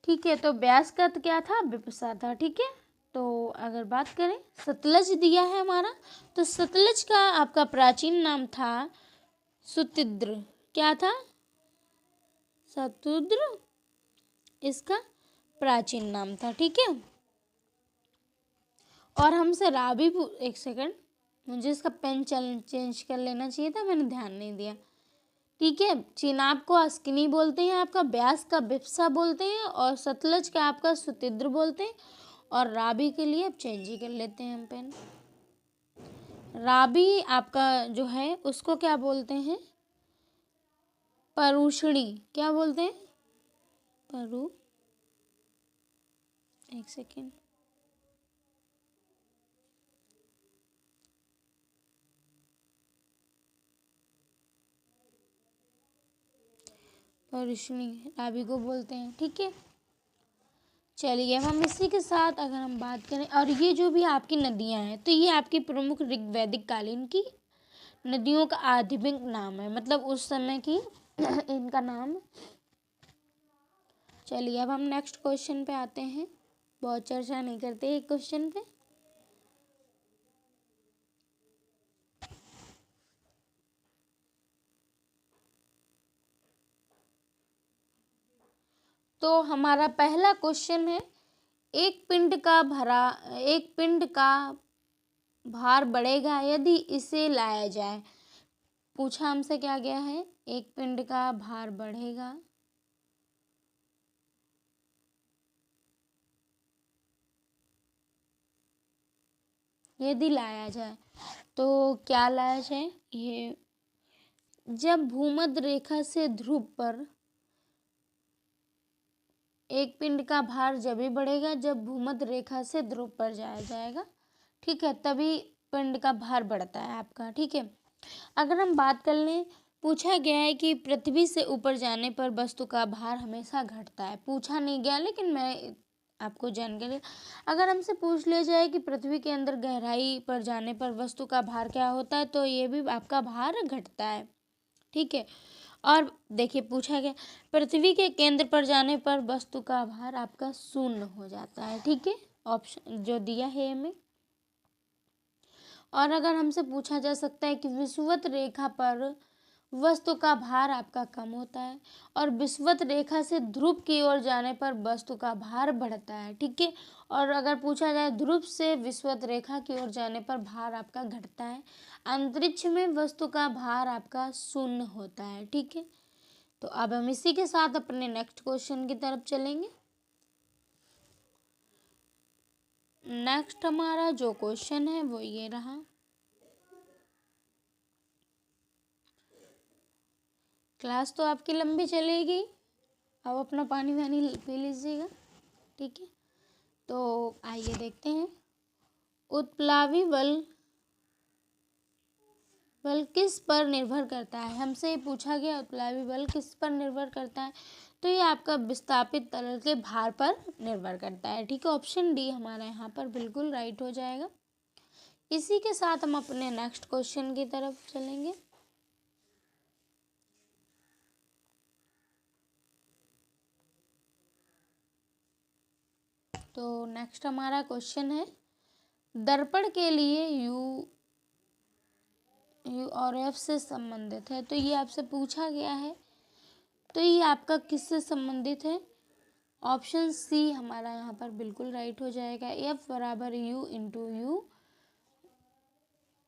ठीक है। तो ब्यास का तो क्या था, बिपसा था, ठीक है। तो अगर बात करें सतलज दिया है हमारा, तो सतलज का आपका प्राचीन नाम था सुतिद्र। क्या था, सतुद्र इसका प्राचीन नाम था, ठीक है। और हमसे रावी, एक सेकंड, मुझे इसका पेन चेंज कर लेना चाहिए था, मैंने ध्यान नहीं दिया, ठीक है। चिनाब को अस्किनी बोलते हैं आपका, ब्यास का बिपसा बोलते हैं, और सतलज का आपका सुतिद्र बोलते हैं, और रावी के लिए अब चेंज ही कर लेते हैं हम पेन। रावी आपका जो है उसको क्या बोलते हैं, परुषणी, क्या बोलते हैं, एक सेकेंड, परुषणी रावी को बोलते हैं, ठीक है। चलिए हम इसी के साथ अगर हम बात करें, और ये जो भी आपकी नदियां हैं, तो ये आपकी प्रमुख ऋग्वैदिक कालीन की नदियों का आधिकारिक नाम है, मतलब उस समय की इनका नाम। चलिए अब हम नेक्स्ट क्वेश्चन पे आते हैं, बहुत चर्चा नहीं करते एक क्वेश्चन पे। तो हमारा पहला क्वेश्चन है, एक पिंड का भार बढ़ेगा यदि इसे लाया जाए। पूछा हमसे क्या गया है, एक पिंड का भार बढ़ेगा यदि लाया जाए, तो क्या लाया जाए, ये जब भूमध्य रेखा से ध्रुव पर, एक पिंड का भार जब भी बढ़ेगा जब भूमध्य रेखा से ध्रुव पर जाया जाएगा, ठीक है, तभी पिंड का भार बढ़ता है आपका, ठीक है। अगर हम बात कर लें, पूछा गया है कि पृथ्वी से ऊपर जाने पर वस्तु का भार हमेशा घटता है। पूछा नहीं गया, लेकिन मैं आपको जानकारी, अगर हमसे पूछ लिया जाए कि पृथ्वी के अंदर गहराई पर जाने पर वस्तु का भार क्या होता है, तो ये भी आपका भार घटता है, ठीक है। और देखिए पूछा गया, पृथ्वी के केंद्र पर जाने पर वस्तु का भार आपका शून्य हो जाता है, ठीक है, ऑप्शन जो दिया है हमें। और अगर हमसे पूछा जा सकता है कि विषुवत रेखा पर वस्तु का भार आपका कम होता है, और विषुवत रेखा से ध्रुव की ओर जाने पर वस्तु का भार बढ़ता है, ठीक है। और अगर पूछा जाए ध्रुव से विषुवत रेखा की ओर जाने पर भार आपका घटता है। अंतरिक्ष में वस्तु का भार आपका शून्य होता है, ठीक है। तो अब हम इसी के साथ अपने नेक्स्ट क्वेश्चन की तरफ चलेंगे। नेक्स्ट हमारा जो क्वेश्चन है वो ये रहा, क्लास तो आपकी लंबी चलेगी, अब अपना पानी वानी पी लीजिएगा, ठीक है। तो आइए देखते हैं, उत्प्लावी बल किस पर निर्भर करता है। हमसे पूछा गया उत्प्लावी बल किस पर निर्भर करता है, तो ये आपका विस्थापित तरल के भार पर निर्भर करता है, ठीक है। ऑप्शन डी हमारा यहाँ पर बिल्कुल राइट हो जाएगा। इसी के साथ हम अपने नेक्स्ट क्वेश्चन की तरफ चलेंगे। तो नेक्स्ट हमारा क्वेश्चन है, दर्पण के लिए यू और एफ से संबंधित है। तो ये आपसे पूछा गया है, तो ये आपका किससे संबंधित है। ऑप्शन सी हमारा यहाँ पर बिल्कुल राइट हो जाएगा, एफ बराबर यू इंटू यू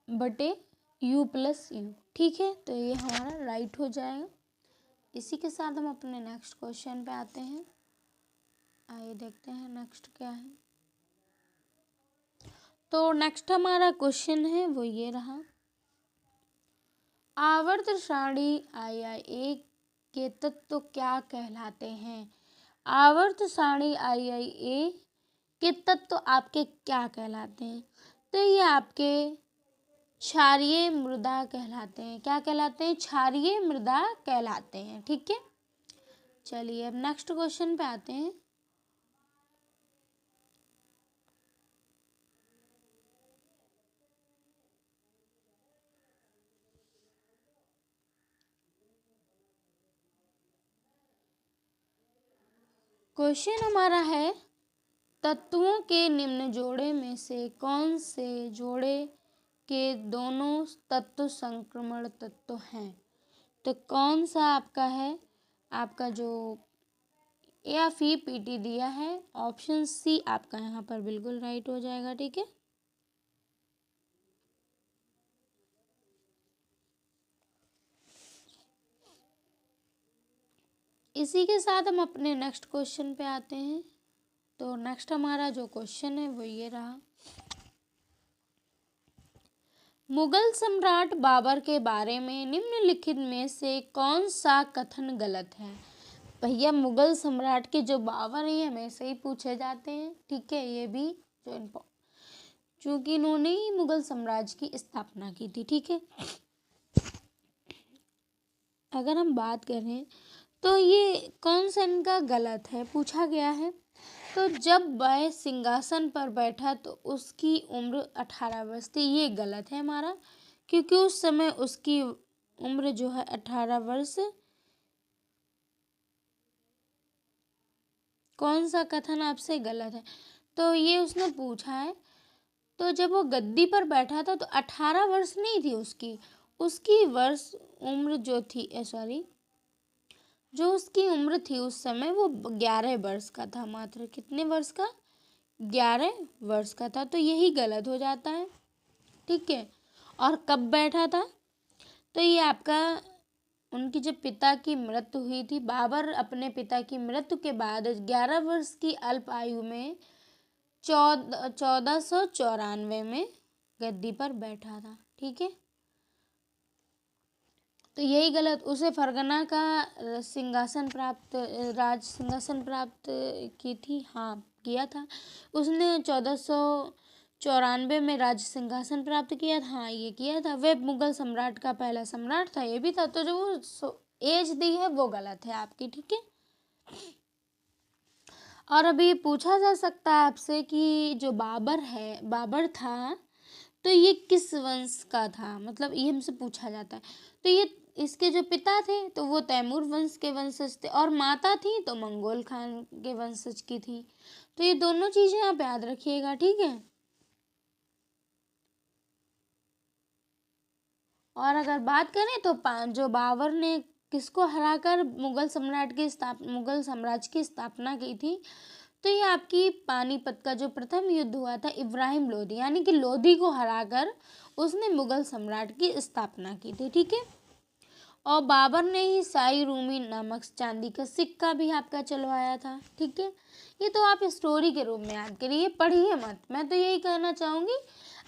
बटे यू प्लस यू, ठीक है। तो ये हमारा राइट हो जाएगा। इसी के साथ हम अपने नेक्स्ट क्वेश्चन पे आते हैं। आइए देखते हैं नेक्स्ट क्या है। तो नेक्स्ट हमारा क्वेश्चन है वो ये रहा, आवर्त सारणी आईआईए के तत्व क्या कहलाते हैं। आवर्त सारणी आईआईए के तत्व आपके क्या कहलाते हैं। तो ये आपके क्षारीय मृदा कहलाते हैं। क्या कहलाते हैं? क्षारीय मृदा कहलाते हैं। ठीक है, चलिए अब नेक्स्ट क्वेश्चन पे आते हैं। क्वेश्चन हमारा है, तत्वों के निम्न जोड़े में से कौन से जोड़े के दोनों तत्व संक्रमण तत्व हैं? तो कौन सा आपका है? आपका जो या फी पीटी दिया है, ऑप्शन सी आपका यहाँ पर बिल्कुल राइट हो जाएगा। ठीक है, इसी के साथ हम अपने नेक्स्ट क्वेश्चन पे आते हैं। तो नेक्स्ट हमारा जो क्वेश्चन है वो ये रहा, मुगल सम्राट बाबर के बारे में निम्नलिखित में से कौन सा कथन गलत है? भैया मुगल सम्राट के जो बाबर हैं हमेशा ही पूछे जाते हैं। ठीक है, ये भी जो चूंकि इन्होंने ही मुगल साम्राज्य की स्थापना की थी। ठीक है, अगर हम बात करें तो ये कौन सा इनका गलत है पूछा गया है। तो जब वह सिंहासन पर बैठा तो उसकी उम्र 18 वर्ष थी, ये गलत है हमारा, क्योंकि उस समय उसकी उम्र जो है 18 वर्ष। कौन सा कथन आपसे गलत है? तो ये उसने पूछा है, तो जब वो गद्दी पर बैठा था तो 18 वर्ष नहीं थी उसकी, उसकी वर्ष उम्र जो थी सॉरी जो उसकी उम्र थी उस समय वो 11 वर्ष का था, मात्र कितने वर्ष का? 11 वर्ष का था, तो यही गलत हो जाता है। ठीक है, और कब बैठा था? तो ये आपका उनकी जब पिता की मृत्यु हुई थी, बाबर अपने पिता की मृत्यु के बाद 11 वर्ष की अल्प आयु में 1494 में गद्दी पर बैठा था। ठीक है, तो यही गलत, उसे फरगना का राज सिंहासन प्राप्त की थी, हाँ किया था उसने। 1494 में राज सिंहासन प्राप्त किया था, हाँ ये किया था। वह मुगल सम्राट का पहला सम्राट था, ये भी था। तो जो वो एज दी है वो गलत है आपकी। ठीक है, और अभी पूछा जा सकता है आपसे कि जो बाबर था तो ये किस वंश का था, मतलब ये हमसे पूछा जाता है। तो ये इसके जो पिता थे तो वो तैमूर वंश के वंशज थे, और माता थी तो मंगोल खान के वंशज की थी। तो ये दोनों चीजें आप याद रखिएगा। ठीक है, और अगर बात करें तो जो बाबर ने किसको हराकर मुगल साम्राज्य की स्थापना की थी, तो ये आपकी पानीपत का जो प्रथम युद्ध हुआ था, इब्राहिम लोधी यानी कि लोधी को हराकर उसने मुगल सम्राट की स्थापना की थी। ठीक है, और बाबर ने ही शाही रूमी नामक चांदी का सिक्का भी आपका चलवाया था। ठीक है, ये तो आप स्टोरी के रूप में याद करिए, पढ़िए मत। मैं तो यही कहना चाहूँगी,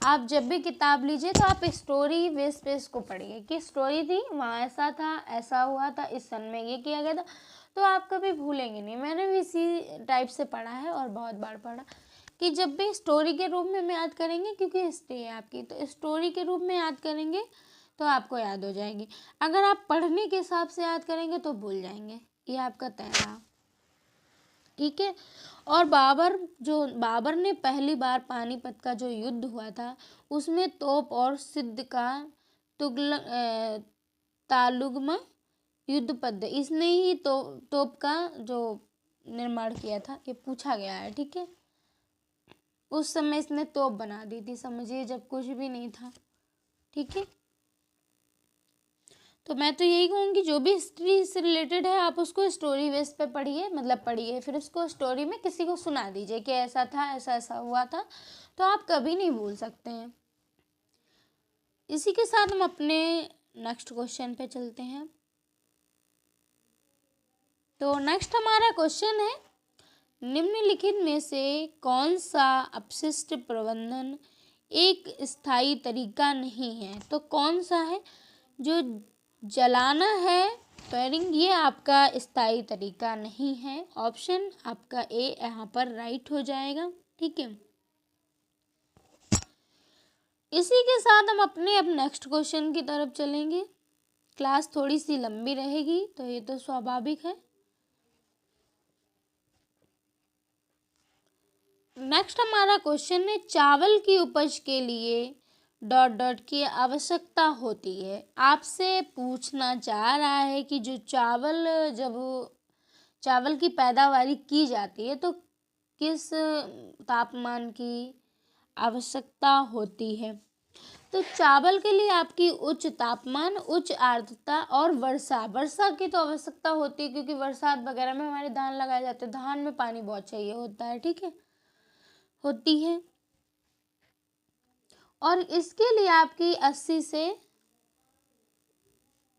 आप जब भी किताब लीजिए तो आप स्टोरी बेस पे इसको पढ़िए कि स्टोरी थी, वहाँ ऐसा था, ऐसा हुआ था, इस सन में ये किया गया था, तो आप कभी भूलेंगे नहीं। मैंने भी इसी टाइप से पढ़ा है और बहुत बार पढ़ा कि जब भी स्टोरी के रूप में याद करेंगे, क्योंकि हिस्ट्री है आपकी, तो स्टोरी के रूप में याद करेंगे तो आपको याद हो जाएगी। अगर आप पढ़ने के हिसाब से याद करेंगे तो भूल जाएंगे, ये आपका तय रहा। ठीक है, और बाबर ने पहली बार पानीपत का जो युद्ध हुआ था उसमें तोप और सिद्ध का तालुगमा युद्ध पद्धति, इसने ही तोप का जो निर्माण किया था, ये पूछा गया है। ठीक है, उस समय इसने तोप बना दी थी, समझिए जब कुछ भी नहीं था। ठीक है, तो मैं तो यही कहूँगी जो भी हिस्ट्री से रिलेटेड है आप उसको स्टोरी बेस पे पढ़िए, मतलब पढ़िए फिर उसको स्टोरी में किसी को सुना दीजिए कि ऐसा था, ऐसा ऐसा हुआ था, तो आप कभी नहीं भूल सकते हैं। इसी के साथ हम अपने नेक्स्ट क्वेश्चन पे चलते हैं। तो नेक्स्ट हमारा क्वेश्चन है, निम्नलिखित में से कौन सा अपशिष्ट प्रबंधन एक स्थायी तरीका नहीं है? तो कौन सा है? जो जलाना है, पेयरिंग, ये आपका स्थायी तरीका नहीं है। ऑप्शन आपका ए यहाँ पर राइट हो जाएगा। ठीक है, इसी के साथ हम अपने अब नेक्स्ट क्वेश्चन की तरफ चलेंगे। क्लास थोड़ी सी लंबी रहेगी तो ये तो स्वाभाविक है। नेक्स्ट हमारा क्वेश्चन है, चावल की उपज के लिए डॉट डॉट की आवश्यकता होती है। आपसे पूछना चाह रहा है कि जो जब चावल की पैदावारी की जाती है तो किस तापमान की आवश्यकता होती है। तो चावल के लिए आपकी उच्च तापमान, उच्च आर्द्रता और वर्षा की तो आवश्यकता होती है, क्योंकि बरसात वगैरह में हमारे धान लगाए जाते हैं, धान में पानी बहुत चाहिए होता है, ठीक है, होती है। और इसके लिए आपकी 80 से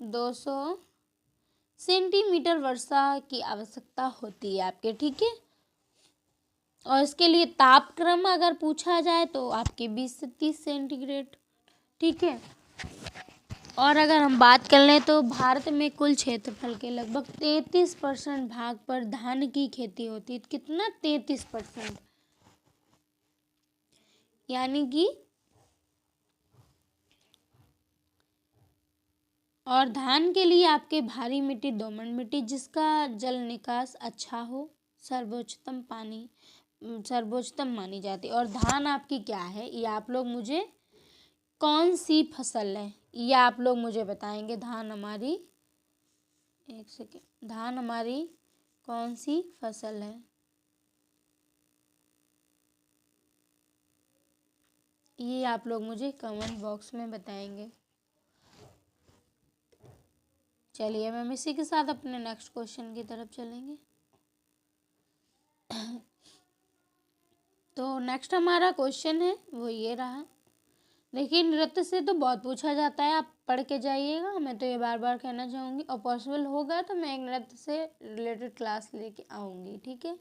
200 सेंटीमीटर वर्षा की आवश्यकता होती है आपके, ठीक है। और इसके लिए तापक्रम अगर पूछा जाए तो आपके 20 से 30 सेंटीग्रेड, ठीक है। और अगर हम बात कर लें तो भारत में कुल क्षेत्रफल के लगभग 33% भाग पर धान की खेती होती है। कितना? 33%, यानी कि, और धान के लिए आपके भारी मिट्टी, दोमट मिट्टी जिसका जल निकास अच्छा हो, सर्वोत्तम मानी जाती है। और धान आपकी क्या है, ये आप लोग मुझे, कौन सी फसल है ये आप लोग मुझे बताएंगे। धान हमारी, एक सेकेंड, धान हमारी कौन सी फसल है, ये आप लोग मुझे कमेंट बॉक्स में बताएंगे। चलिए अब हम इसी के साथ अपने नेक्स्ट क्वेश्चन की तरफ चलेंगे। तो नेक्स्ट हमारा क्वेश्चन है वो ये रहा। देखिए, नृत्य से तो बहुत पूछा जाता है, आप पढ़ के जाइएगा, मैं तो ये बार बार कहना चाहूँगी, और पॉसिबल होगा तो मैं एक नृत्य से रिलेटेड क्लास लेके आऊँगी, ठीक है।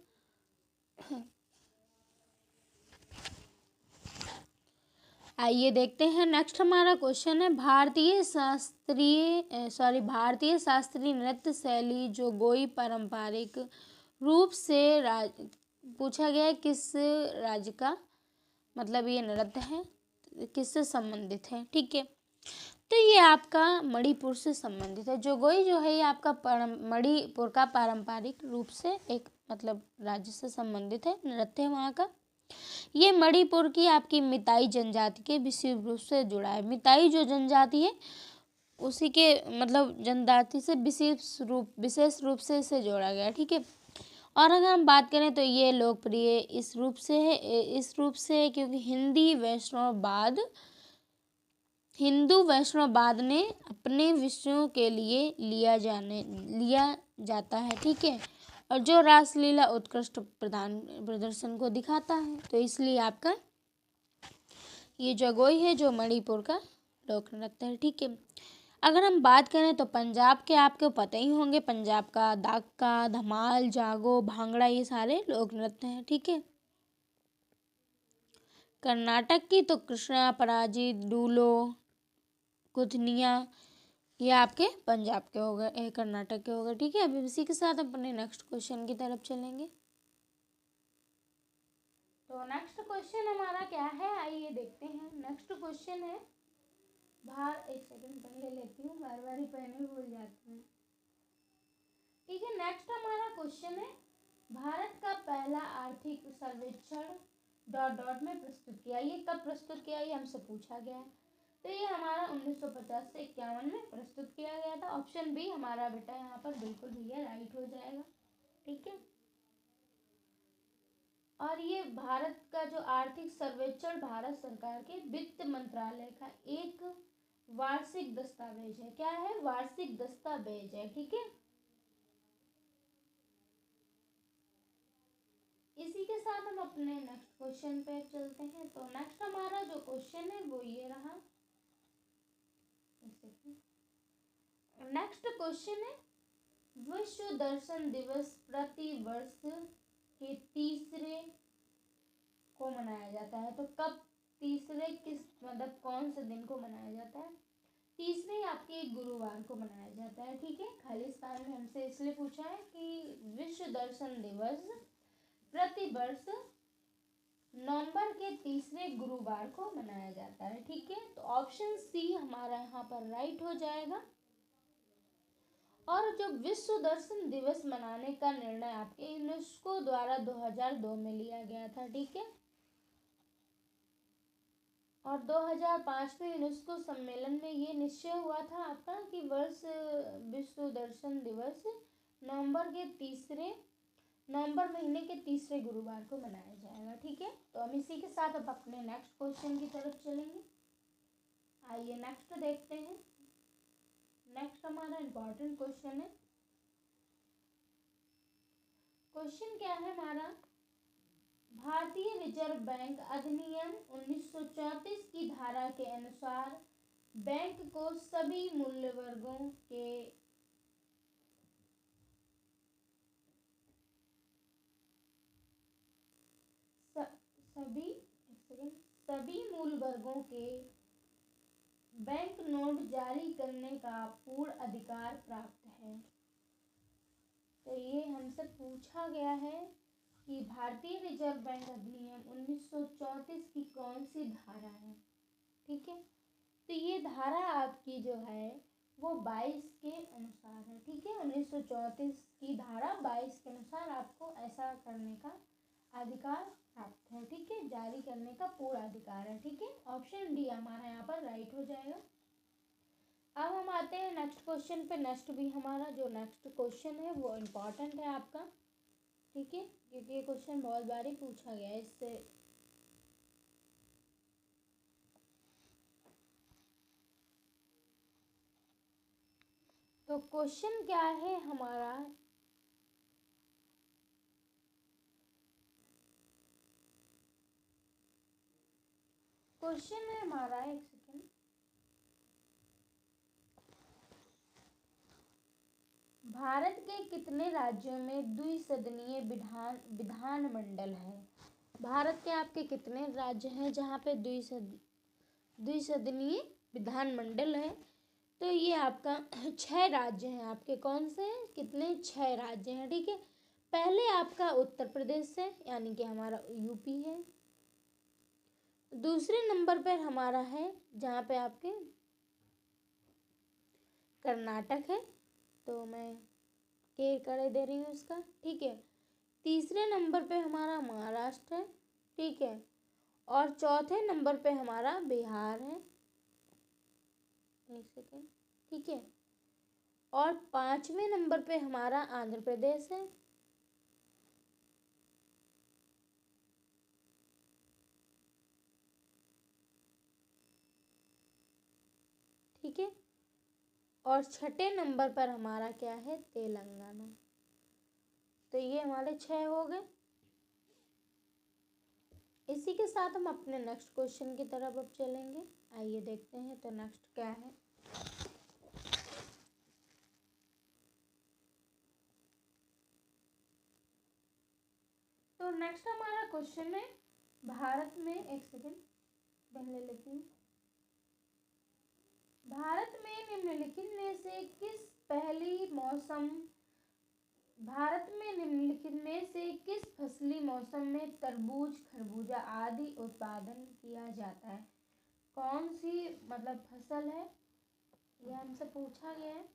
आइए देखते हैं, नेक्स्ट हमारा क्वेश्चन है, भारतीय शास्त्रीय नृत्य शैली जो गोई पारंपरिक रूप से पूछा गया है किस राज्य का, मतलब ये नृत्य है किससे संबंधित है, ठीक है। तो ये आपका मणिपुर से संबंधित है। जोगोई जो है ये आपका मणिपुर का पारंपरिक रूप से एक मतलब राज्य से संबंधित है, नृत्य है वहाँ का। ये मणिपुर की आपकी मिताई जनजाति के विशेष रूप से जुड़ा है। मिताई जो जनजाति है उसी के मतलब जनजाति से विशेष रूप से इसे जोड़ा गया, ठीक है। और अगर हम बात करें तो ये लोकप्रिय इस रूप से है क्योंकि हिंदू वैष्णववाद ने अपने विषयों के लिए लिया जाता है, ठीक है। और जो रासलीला उत्कृष्ट प्रदर्शन को दिखाता है, तो इसलिए आपका ये जगोई है जो मणिपुर का लोक नृत्य है, ठीक है। अगर हम बात करें तो पंजाब के आपको पता ही होंगे, पंजाब का दाका, धमाल, जागो, भांगड़ा, ये सारे लोक नृत्य हैं, ठीक है। कर्नाटक की तो कृष्णा, पराजित, डूलो, कुथनिया, ये आपके पंजाब के हो गए, कर्नाटक के हो गए, ठीक है। अभी इसी के साथ अपने नेक्स्ट क्वेश्चन की तरफ चलेंगे। तो नेक्स्ट क्वेश्चन हमारा क्या है, आइए देखते हैं। नेक्स्ट क्वेश्चन है एक सेकंड पेन ले लेती हूँ, बार बार ही पेन भी भूल जाती हूँ, ठीक है। नेक्स्ट हमारा क्वेश्चन है, भारत का पहला आर्थिक सर्वेक्षण डॉट डॉट में प्रस्तुत किया। ये कब प्रस्तुत किया, ये हमसे पूछा गया है। तो ये हमारा 1950 से 51 में प्रस्तुत किया गया था। ऑप्शन बी हमारा बेटा यहाँ पर बिल्कुल भैया राइट हो जाएगा, ठीक है। और ये भारत का जो आर्थिक सर्वेक्षण भारत सरकार के वित्त मंत्रालय का एक वार्षिक दस्तावेज है। क्या है? वार्षिक दस्तावेज है, ठीक है। इसी के साथ हम अपने नेक्स्ट क्वेश्चन पे चलते हैं। तो नेक्स्ट हमारा जो क्वेश्चन है वो ये रहा। नेक्स्ट क्वेश्चन है, विश्व दर्शन दिवस प्रति वर्ष के तीसरे को मनाया जाता है। तो कब तीसरे किस मतलब कौन से दिन को मनाया जाता है? तीसरे आपके गुरुवार को मनाया जाता है, ठीक है। खालिस्तान में हमसे इसलिए पूछा है कि विश्व दर्शन दिवस प्रति वर्ष नवंबर के तीसरे गुरुवार को मनाया जाता है। ठीक है, तो ऑप्शन सी हमारा यहाँ पर राइट हो जाएगा। और जो विश्व दर्शन दिवस मनाने का निर्णय आपके यूनेस्को द्वारा 2002 में लिया गया था। ठीक है, और 2005 में यूनेस्को सम्मेलन में ये निश्चय हुआ था आपका कि वर्ष विश्व दर्शन दिवस नवंबर महीने के तीसरे गुरुवार को मनाया जाएगा। ठीक है, तो हम इसी के साथ अब अपने नेक्स्ट क्वेश्चन की तरफ चलेंगे। आइए नेक्स्ट देखते हैं। नेक्स्ट हमारा इम्पोर्टेंट क्वेश्चन है। क्वेश्चन क्या है हमारा, भारतीय रिजर्व बैंक अधिनियम 1934 की धारा के अनुसार बैंक को सभी मूल्य वर्गों के सभी मूल वर्गों के बैंक नोट जारी करने का पूर्ण अधिकार प्राप्त है। तो ये हमसे पूछा गया है कि भारतीय रिजर्व बैंक अधिनियम 1934 की कौन सी धारा है। ठीक है, तो ये धारा आपकी जो है वो 22 के अनुसार है। ठीक है, 1934 की धारा 22 के अनुसार आपको ऐसा करने का अधिकार प्राप्त है। ठीक है, जारी करने का पूरा अधिकार है। ठीक है, ऑप्शन डी हमारा यहाँ पर राइट हो जाएगा। अब हम आते हैं नेक्स्ट क्वेश्चन पे। नेक्स्ट भी हमारा जो नेक्स्ट क्वेश्चन है वो इम्पोर्टेंट है आपका। ठीक है, क्योंकि ये क्वेश्चन बहुत बार ही पूछा गया है इससे। तो क्वेश्चन क्या है हमारा, क्वेश्चन है हमारा, एक सेकेंड, भारत के कितने राज्यों में द्विसदनीय विधानमंडल है। भारत के आपके कितने राज्य हैं जहाँ पे द्विसदनीय विधानमंडल है। तो ये आपका 6 राज्य हैं आपके। कौन से हैं, कितने, 6 राज्य हैं। ठीक है, पहले आपका उत्तर प्रदेश है, यानी कि हमारा यूपी है। दूसरे नंबर पर हमारा है जहाँ पे आपके कर्नाटक है, तो मैं कर दे रही हूँ उसका। ठीक है, तीसरे नंबर पे हमारा महाराष्ट्र है। ठीक है, और चौथे नंबर पे हमारा बिहार है। एक सेकेंड, ठीक है, और 5वें नंबर पे हमारा आंध्र प्रदेश है। ठीक है, और 6ठे नंबर पर हमारा क्या है, तेलंगाना। तो ये हमारे 6 हो गए। इसी के साथ हम अपने नेक्स्ट क्वेश्चन की तरफ अब चलेंगे। आइए देखते हैं तो नेक्स्ट क्या है। तो नेक्स्ट हमारा क्वेश्चन है, भारत में, एक सेकेंड पेन ले लेती हूँ। भारत में निम्नलिखित में से किस फसली मौसम में तरबूज, खरबूजा आदि उत्पादन किया जाता है। कौन सी मतलब फसल है, ये हमसे पूछा गया है।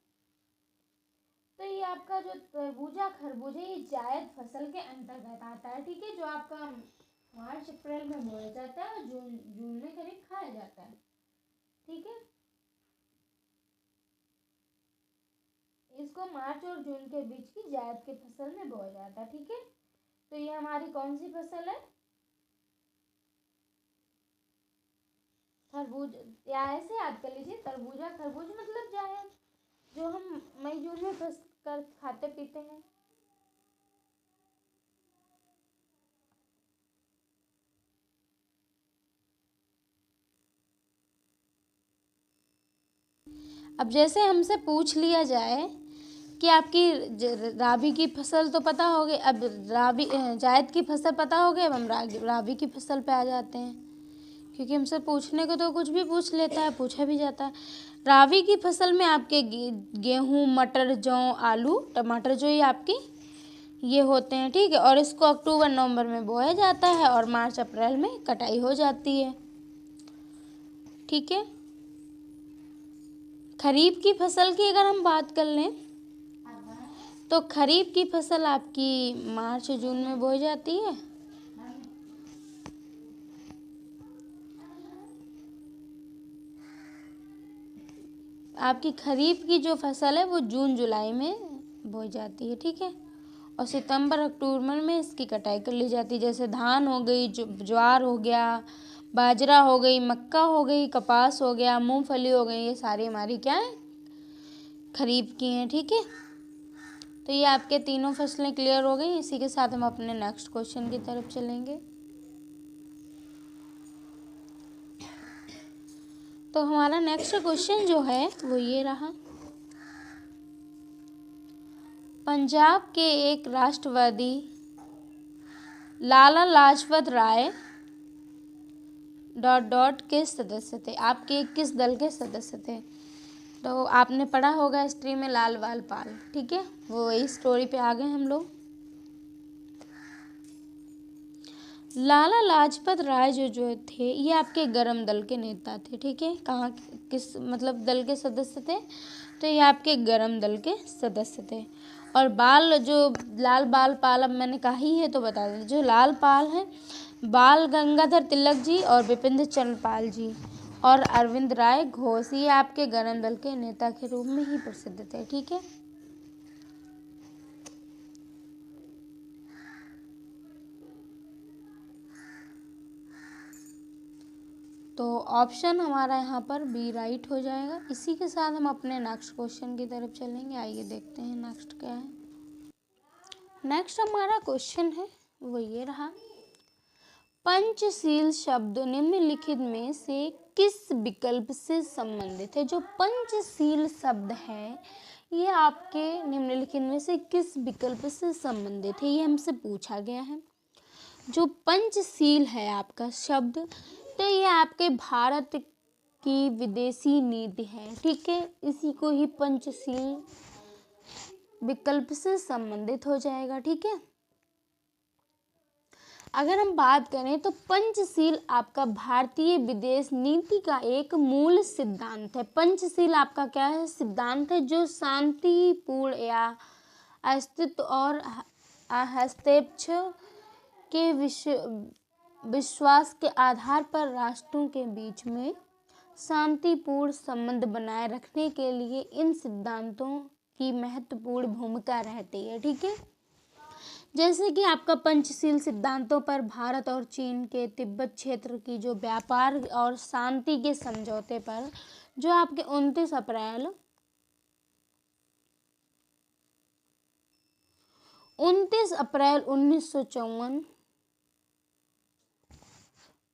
तो ये आपका जो तरबूजा खरबूजा ये जायद फसल के अंतर्गत आता है। ठीक है, जो आपका मार्च अप्रैल में बोया जाता है और जून में करीब खाया जाता है। ठीक है, इसको मार्च और जून के बीच की जायद की फसल में बोया जाता है। ठीक है, तो ये हमारी कौन सी फसल है, खरबूज, या ऐसे याद कर लीजिए, तरबूजा खरबूज मतलब जायद, जो हम मई जून में फंस कर खाते पीते हैं। अब जैसे हमसे पूछ लिया जाए कि आपकी राबी की फसल तो पता हो गई, अब जायद की फसल पता हो गई, अब हम राबी की फसल पे आ जाते हैं, क्योंकि हमसे पूछने को तो कुछ भी पूछ लेता है, पूछा भी जाता है। राबी की फसल में आपके गेहूँ, मटर, जौ, आलू, टमाटर, जो ये आपकी ये होते हैं, ठीक है। और इसको अक्टूबर नवंबर में बोया जाता है और मार्च अप्रैल में कटाई हो जाती है, ठीक है। खरीफ की फसल की अगर हम बात कर लें तो खरीफ की फसल आपकी मार्च जून में बोई जाती है। आपकी खरीफ की जो फसल है वो जून जुलाई में बोई जाती है, ठीक है। और सितंबर अक्टूबर में इसकी कटाई कर ली जाती है। जैसे धान हो गई, ज्वार हो गया, बाजरा हो गई, मक्का हो गई, कपास हो गया, मूंगफली हो गई, ये सारी हमारी क्या है, खरीफ की हैं, ठीक है। तो ये आपके तीनों फसलें क्लियर हो गई। इसी के साथ हम अपने नेक्स्ट क्वेश्चन की तरफ चलेंगे। तो हमारा नेक्स्ट क्वेश्चन जो है वो ये रहा। पंजाब के एक राष्ट्रवादी लाला लाजपत राय ... के सदस्य थे। आपके किस दल के सदस्य थे? तो आपने पढ़ा होगा हिस्ट्री में लाल बाल पाल, ठीक है। वो वही स्टोरी पे आ गए हम लोग। लाला लाजपत राय जो थे ये आपके गरम दल के नेता थे, ठीक है। कहाँ किस मतलब दल के सदस्य थे? तो ये आपके गरम दल के सदस्य थे। और बाल जो लाल बाल पाल, अब मैंने कहा ही है तो बता दें, जो लाल पाल है बाल गंगाधर तिलक जी और बिपिन चंद्र पाल जी और अरविंद राय घोष, ये आपके गरम दल के नेता के रूप में ही प्रसिद्ध थे, ठीक है। तो ऑप्शन हमारा यहाँ पर बी राइट हो जाएगा। इसी के साथ हम अपने नेक्स्ट क्वेश्चन की तरफ चलेंगे। आइए देखते हैं नेक्स्ट क्या है। नेक्स्ट हमारा क्वेश्चन है वो ये रहा। पंचशील शब्द निम्नलिखित में से किस विकल्प से संबंधित है? जो पंचशील शब्द है ये आपके निम्नलिखित में से किस विकल्प से संबंधित है, ये हमसे पूछा गया है। जो पंचशील है आपका शब्द, तो ये आपके भारत की विदेशी नीति है, ठीक है। इसी को ही पंचशील विकल्प से संबंधित हो जाएगा, ठीक है। अगर हम बात करें तो पंचशील आपका भारतीय विदेश नीति का एक मूल सिद्धांत है। पंचशील आपका क्या है? सिद्धांत है जो शांतिपूर्ण या अस्तित्व और हस्तक्षेप के विश्वास के आधार पर राष्ट्रों के बीच में शांतिपूर्ण संबंध बनाए रखने के लिए इन सिद्धांतों की महत्वपूर्ण भूमिका रहती है, ठीक है। जैसे कि आपका पंचशील सिद्धांतों पर भारत और चीन के तिब्बत क्षेत्र की जो व्यापार और शांति के समझौते पर जो आपके 29 अप्रैल 1954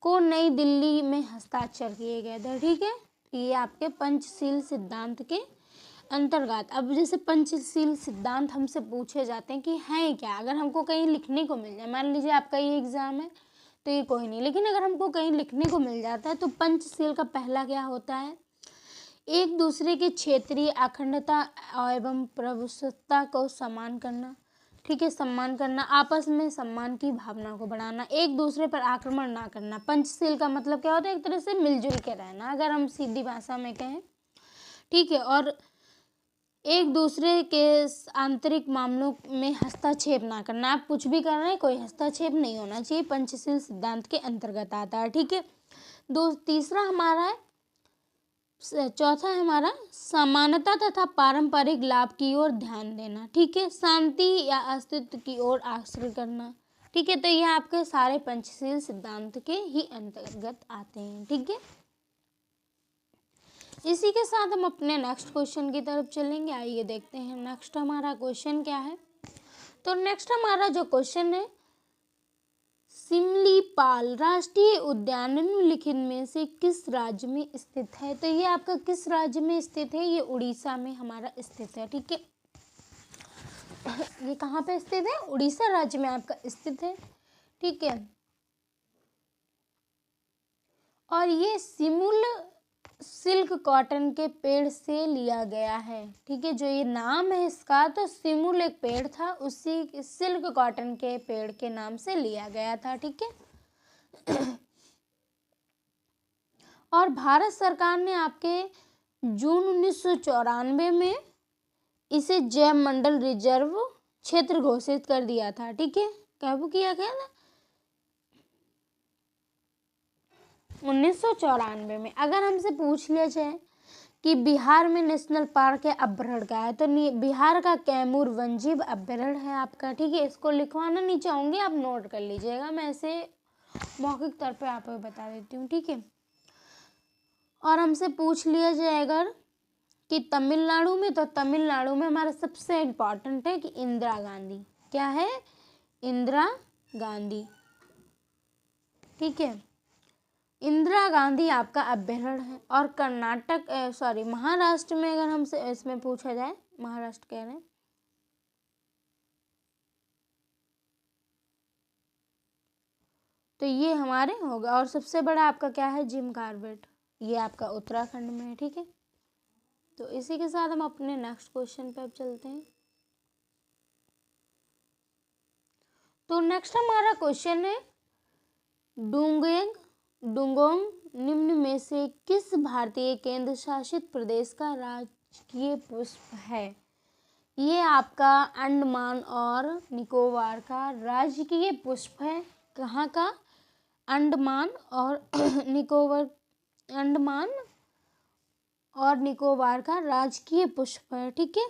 को नई दिल्ली में हस्ताक्षर किए गए थे, ठीक है। ये आपके पंचशील सिद्धांत के अंतर्गत। अब जैसे पंचशील सिद्धांत हमसे पूछे जाते हैं कि हैं क्या, अगर हमको कहीं लिखने को मिल जाए, मान लीजिए आपका ये एग्जाम है तो ये कोई नहीं, लेकिन अगर हमको कहीं लिखने को मिल जाता है तो पंचशील का पहला क्या होता है? एक दूसरे के क्षेत्रीय अखंडता एवं प्रभुसत्ता को सम्मान करना, ठीक है, सम्मान करना, आपस में सम्मान की भावना को बढ़ाना, एक दूसरे पर आक्रमण ना करना। पंचशील का मतलब क्या होता है? एक तरह से मिलजुल के रहना, अगर हम सीधी भाषा में कहें, ठीक है। और एक दूसरे के आंतरिक मामलों में हस्तक्षेप ना करना। आप कुछ भी कर रहे हैं, कोई हस्तक्षेप नहीं होना चाहिए, पंचशील सिद्धांत के अंतर्गत आता है, ठीक है। तीसरा हमारा है, चौथा है हमारा समानता तथा पारंपरिक लाभ की ओर ध्यान देना, ठीक है। शांति या अस्तित्व की ओर आश्रय करना, ठीक है। तो ये आपके सारे पंचशील सिद्धांत के ही अंतर्गत आते हैं, ठीक है। इसी के साथ हम अपने नेक्स्ट क्वेश्चन की तरफ चलेंगे। आइए देखते हैं नेक्स्ट हमारा क्वेश्चन क्या है। तो नेक्स्ट हमारा जो क्वेश्चन है, सिमलीपाल राष्ट्रीय उद्यान निम्नलिखित में से किस राज्य में स्थित है? तो ये आपका किस राज्य में स्थित है? ये उड़ीसा में हमारा स्थित है, ठीक है। ये कहाँ पे स्थित है? उड़ीसा राज्य में आपका स्थित है, ठीक है। और ये सिल्क कॉटन के पेड़ से लिया गया है। ठीक है, जो ये नाम है इसका, तो सिमुल एक पेड़ था, उसी सिल्क कॉटन के पेड़ के नाम से लिया गया था। ठीक है। और भारत सरकार ने आपके जून 1994 में इसे जैव मंडल रिजर्व क्षेत्र घोषित कर दिया था। ठीक है, कब किया गया था? 1994 में। अगर हमसे पूछ लिया जाए कि बिहार में नेशनल पार्क है अभ्यारण्य का है, तो बिहार का कैमूर वन्यजीव अभ्यारण्य है आपका। ठीक है, इसको लिखवाना नहीं चाहूँगी, आप नोट कर लीजिएगा, मैं ऐसे मौखिक तौर पे आपको बता देती हूँ। ठीक है, और हमसे पूछ लिया जाए अगर कि तमिलनाडु में, तो तमिलनाडु में हमारा सबसे इम्पॉर्टेंट है कि इंदिरा गांधी। क्या है? इंदिरा गांधी। ठीक है, इंदिरा गांधी आपका अभ्यारण्य है। और कर्नाटक महाराष्ट्र में अगर हमसे इसमें पूछा जाए, महाराष्ट्र कह रहे हैं, तो ये हमारे होगा। और सबसे बड़ा आपका क्या है? जिम कॉर्बेट, ये आपका उत्तराखंड में है। ठीक है, तो इसी के साथ हम अपने नेक्स्ट क्वेश्चन पे अब चलते हैं। तो नेक्स्ट हमारा क्वेश्चन है, डुंगोंग निम्न में से किस भारतीय केंद्र शासित प्रदेश का राजकीय पुष्प है? ये आपका अंडमान और निकोबार का राजकीय पुष्प है। कहाँ का? अंडमान और निकोबार, अंडमान और निकोबार का राजकीय पुष्प है। ठीक है,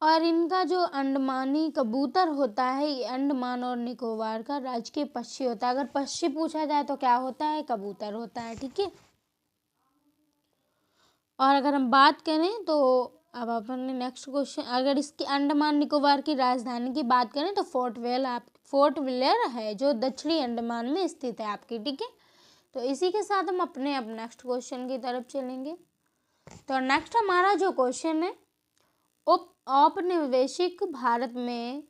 और इनका जो अंडमानी कबूतर होता है, ये अंडमान और निकोबार का राजकीय पक्षी होता है। अगर पक्षी पूछा जाए तो क्या होता है? कबूतर होता है। ठीक है, और अगर हम बात करें तो अब अपने नेक्स्ट क्वेश्चन, अगर इसकी अंडमान निकोबार की राजधानी की बात करें तो फोर्ट विलियर है, जो दक्षिणी अंडमान में स्थित है आपकी। ठीक है, तो इसी के साथ हम अपने अब नेक्स्ट क्वेश्चन की तरफ चलेंगे। तो नेक्स्ट हमारा जो क्वेश्चन है, औपनिवेशिक भारत में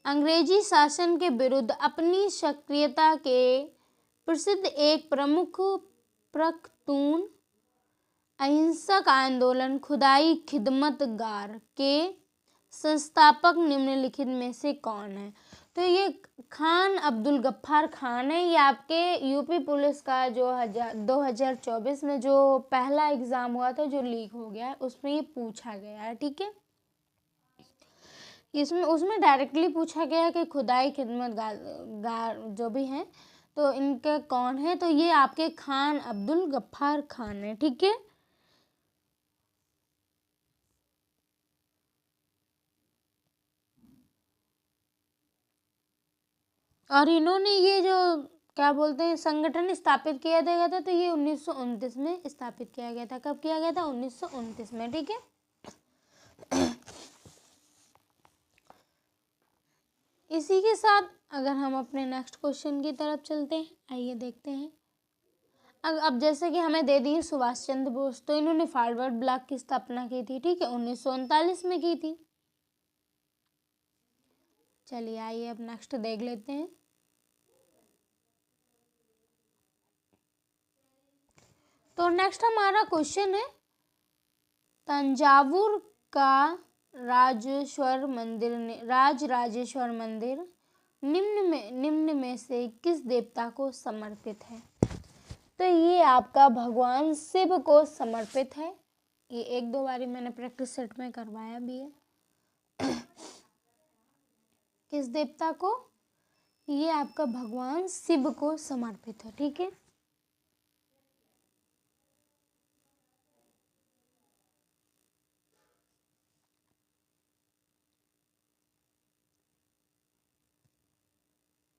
अंग्रेजी शासन के विरुद्ध अपनी सक्रियता के प्रसिद्ध एक प्रमुख प्रख्तून अहिंसक आंदोलन खुदाई खिदमतगार के संस्थापक निम्नलिखित में से कौन है? तो ये खान अब्दुल गफ्फार खान है। ये आपके यूपी पुलिस का जो 2024 में जो पहला एग्जाम हुआ था, जो लीक हो गया है, उसमें ये पूछा गया है। ठीक है, इसमें उसमें डायरेक्टली पूछा गया है कि खुदाई खिदमतगार जो भी हैं, तो इनके कौन है? तो ये आपके खान अब्दुल गफ्फार खान है। ठीक है, और इन्होंने ये जो क्या बोलते हैं संगठन स्थापित किया गया था, तो ये 1929 में स्थापित किया गया था। कब किया गया था? 1929 में। ठीक है, इसी के साथ अगर हम अपने नेक्स्ट क्वेश्चन की तरफ चलते हैं, आइए देखते हैं। अब जैसे कि हमें दे दी सुभाष चंद्र बोस, तो इन्होंने फॉरवर्ड ब्लॉक की स्थापना की थी। ठीक है, 1939 में की थी। चलिए आइए अब नेक्स्ट देख लेते हैं। तो नेक्स्ट हमारा क्वेश्चन है, तंजावुर का राजराजेश्वर मंदिर निम्न में से किस देवता को समर्पित है? तो ये आपका भगवान शिव को समर्पित है। ये एक दो बारी मैंने प्रैक्टिस सेट में करवाया भी है। किस देवता को? ये आपका भगवान शिव को समर्पित है। ठीक है,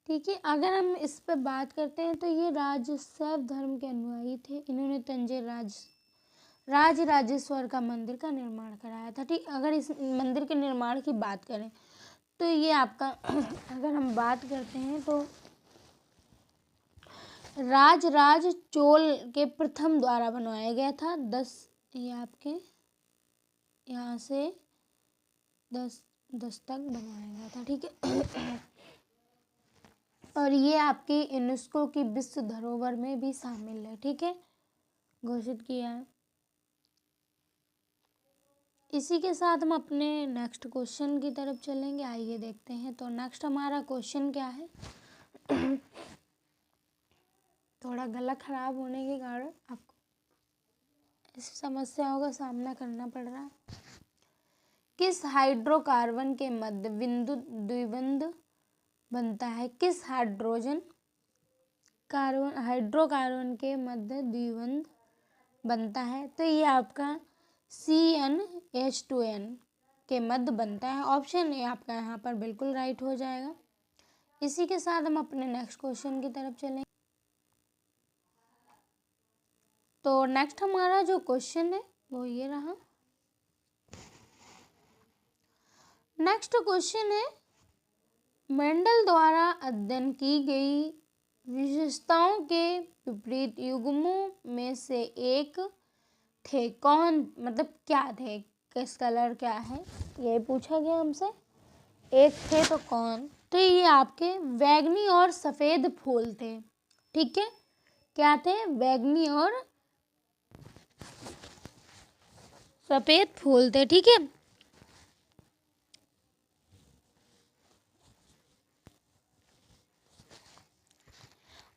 ठीक है, अगर हम इस पर बात करते हैं तो ये शैव धर्म के अनुयायी थे। इन्होंने तंजे राजराजेश्वर का मंदिर का निर्माण कराया था। ठीक, अगर इस मंदिर के निर्माण की बात करें तो ये आपका अगर हम बात करते हैं तो राज चोल के प्रथम द्वारा बनवाया गया था। ये आपके यहाँ से 10 दस्तक बनवाया था, ठीक है। और ये आपकी यूनेस्को की विश्व धरोहर में भी शामिल है, ठीक है, घोषित किया है। इसी के साथ हम अपने नेक्स्ट क्वेश्चन की तरफ चलेंगे, आइए देखते हैं। तो नेक्स्ट हमारा क्वेश्चन क्या है। थोड़ा गला खराब होने के कारण आपको ऐसी समस्याओं का सामना करना पड़ रहा है। किस हाइड्रोकार्बन के मध्य बिंदु द्विबंध बनता है? किस हाइड्रोकार्बन के मध्य द्विबंध बनता है? तो ये आपका CnH2n के मध्य बनता है। ऑप्शन ए आपका यहाँ पर बिल्कुल राइट हो जाएगा। इसी के साथ हम अपने नेक्स्ट क्वेश्चन की तरफ चलें। तो नेक्स्ट हमारा जो क्वेश्चन है वो ये रहा। नेक्स्ट क्वेश्चन है, मेंडल द्वारा अध्ययन की गई विशेषताओं के विपरीत युग्मों में से एक थे। कौन, मतलब क्या थे, किस कलर क्या है, ये पूछा गया हमसे। एक थे तो कौन? तो ये आपके बैंगनी और सफ़ेद फूल थे, ठीक है। क्या थे? बैंगनी और सफ़ेद फूल थे, ठीक है।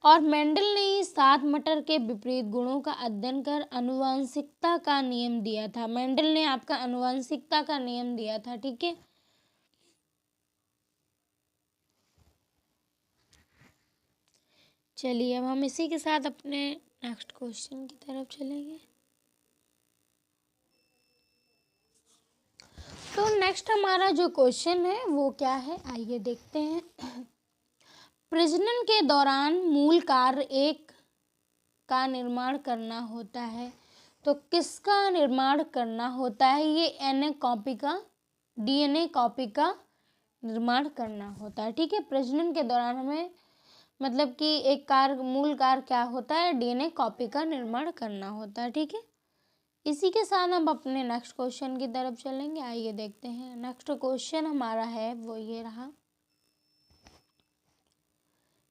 और मेंडल ने 7 मटर के विपरीत गुणों का अध्ययन कर आनुवंशिकता का नियम दिया था। मेंडल ने आपका आनुवंशिकता का नियम दिया था, ठीक है। चलिए अब हम इसी के साथ अपने नेक्स्ट क्वेश्चन की तरफ चलेंगे। तो नेक्स्ट हमारा जो क्वेश्चन है वो क्या है, आइए देखते हैं। प्रजनन के दौरान मूल कार्य एक का निर्माण करना होता है, तो किसका निर्माण करना होता है? ये DNA कॉपी का निर्माण करना होता है, ठीक है। प्रजनन के दौरान हमें मतलब कि एक मूल कार्य क्या होता है? DNA कॉपी का निर्माण करना होता है, ठीक है। इसी के साथ हम अपने नेक्स्ट क्वेश्चन की तरफ चलेंगे, आइए देखते हैं। नेक्स्ट क्वेश्चन हमारा है वो ये रहा।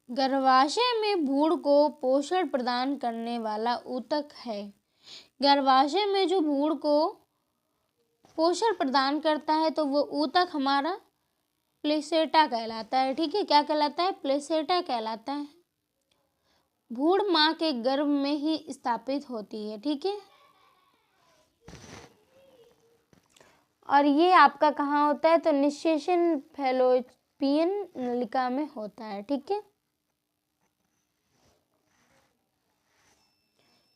गर्भाशय में भ्रूण को पोषण प्रदान करने वाला ऊतक है। गर्भाशय में जो भ्रूण को पोषण प्रदान करता है तो वो ऊतक हमारा प्लेसेंटा कहलाता है, ठीक है। क्या कहलाता है? प्लेसेंटा कहलाता है। भ्रूण माँ के गर्भ में ही स्थापित होती है, ठीक है। और ये आपका कहाँ होता है? तो निषेचन फैलोपियन नलिका में होता है, ठीक है।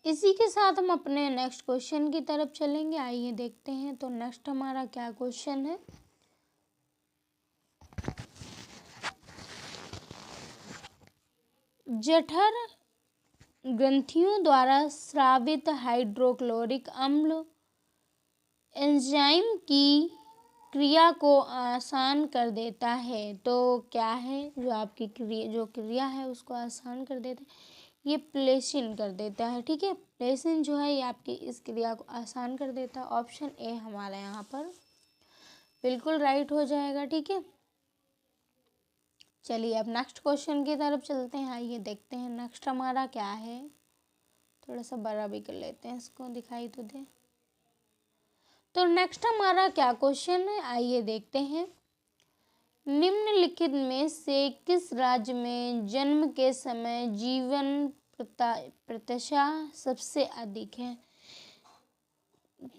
इसी के साथ हम अपने नेक्स्ट क्वेश्चन की तरफ चलेंगे, आइए देखते हैं। तो नेक्स्ट हमारा क्या क्वेश्चन है। जठर ग्रंथियों द्वारा स्रावित हाइड्रोक्लोरिक अम्ल एंजाइम की क्रिया को आसान कर देता है। तो क्या है जो आपकी क्रिया है उसको आसान कर देता है? ये प्लेसिन कर देता है, ठीक है। प्लेसिन जो है ये आपकी इस क्रिया को आसान कर देता है। ऑप्शन ए हमारा यहाँ पर बिल्कुल राइट हो जाएगा, ठीक है। चलिए अब नेक्स्ट क्वेश्चन की तरफ चलते हैं, आइए देखते हैं नेक्स्ट हमारा क्या है। थोड़ा सा बड़ा भी कर लेते हैं इसको, दिखाई तो दे। तो नेक्स्ट हमारा क्या क्वेश्चन है, आइए देखते हैं। निम्नलिखित में से किस राज्य में जन्म के समय जीवन प्रत्याशा सबसे अधिक है?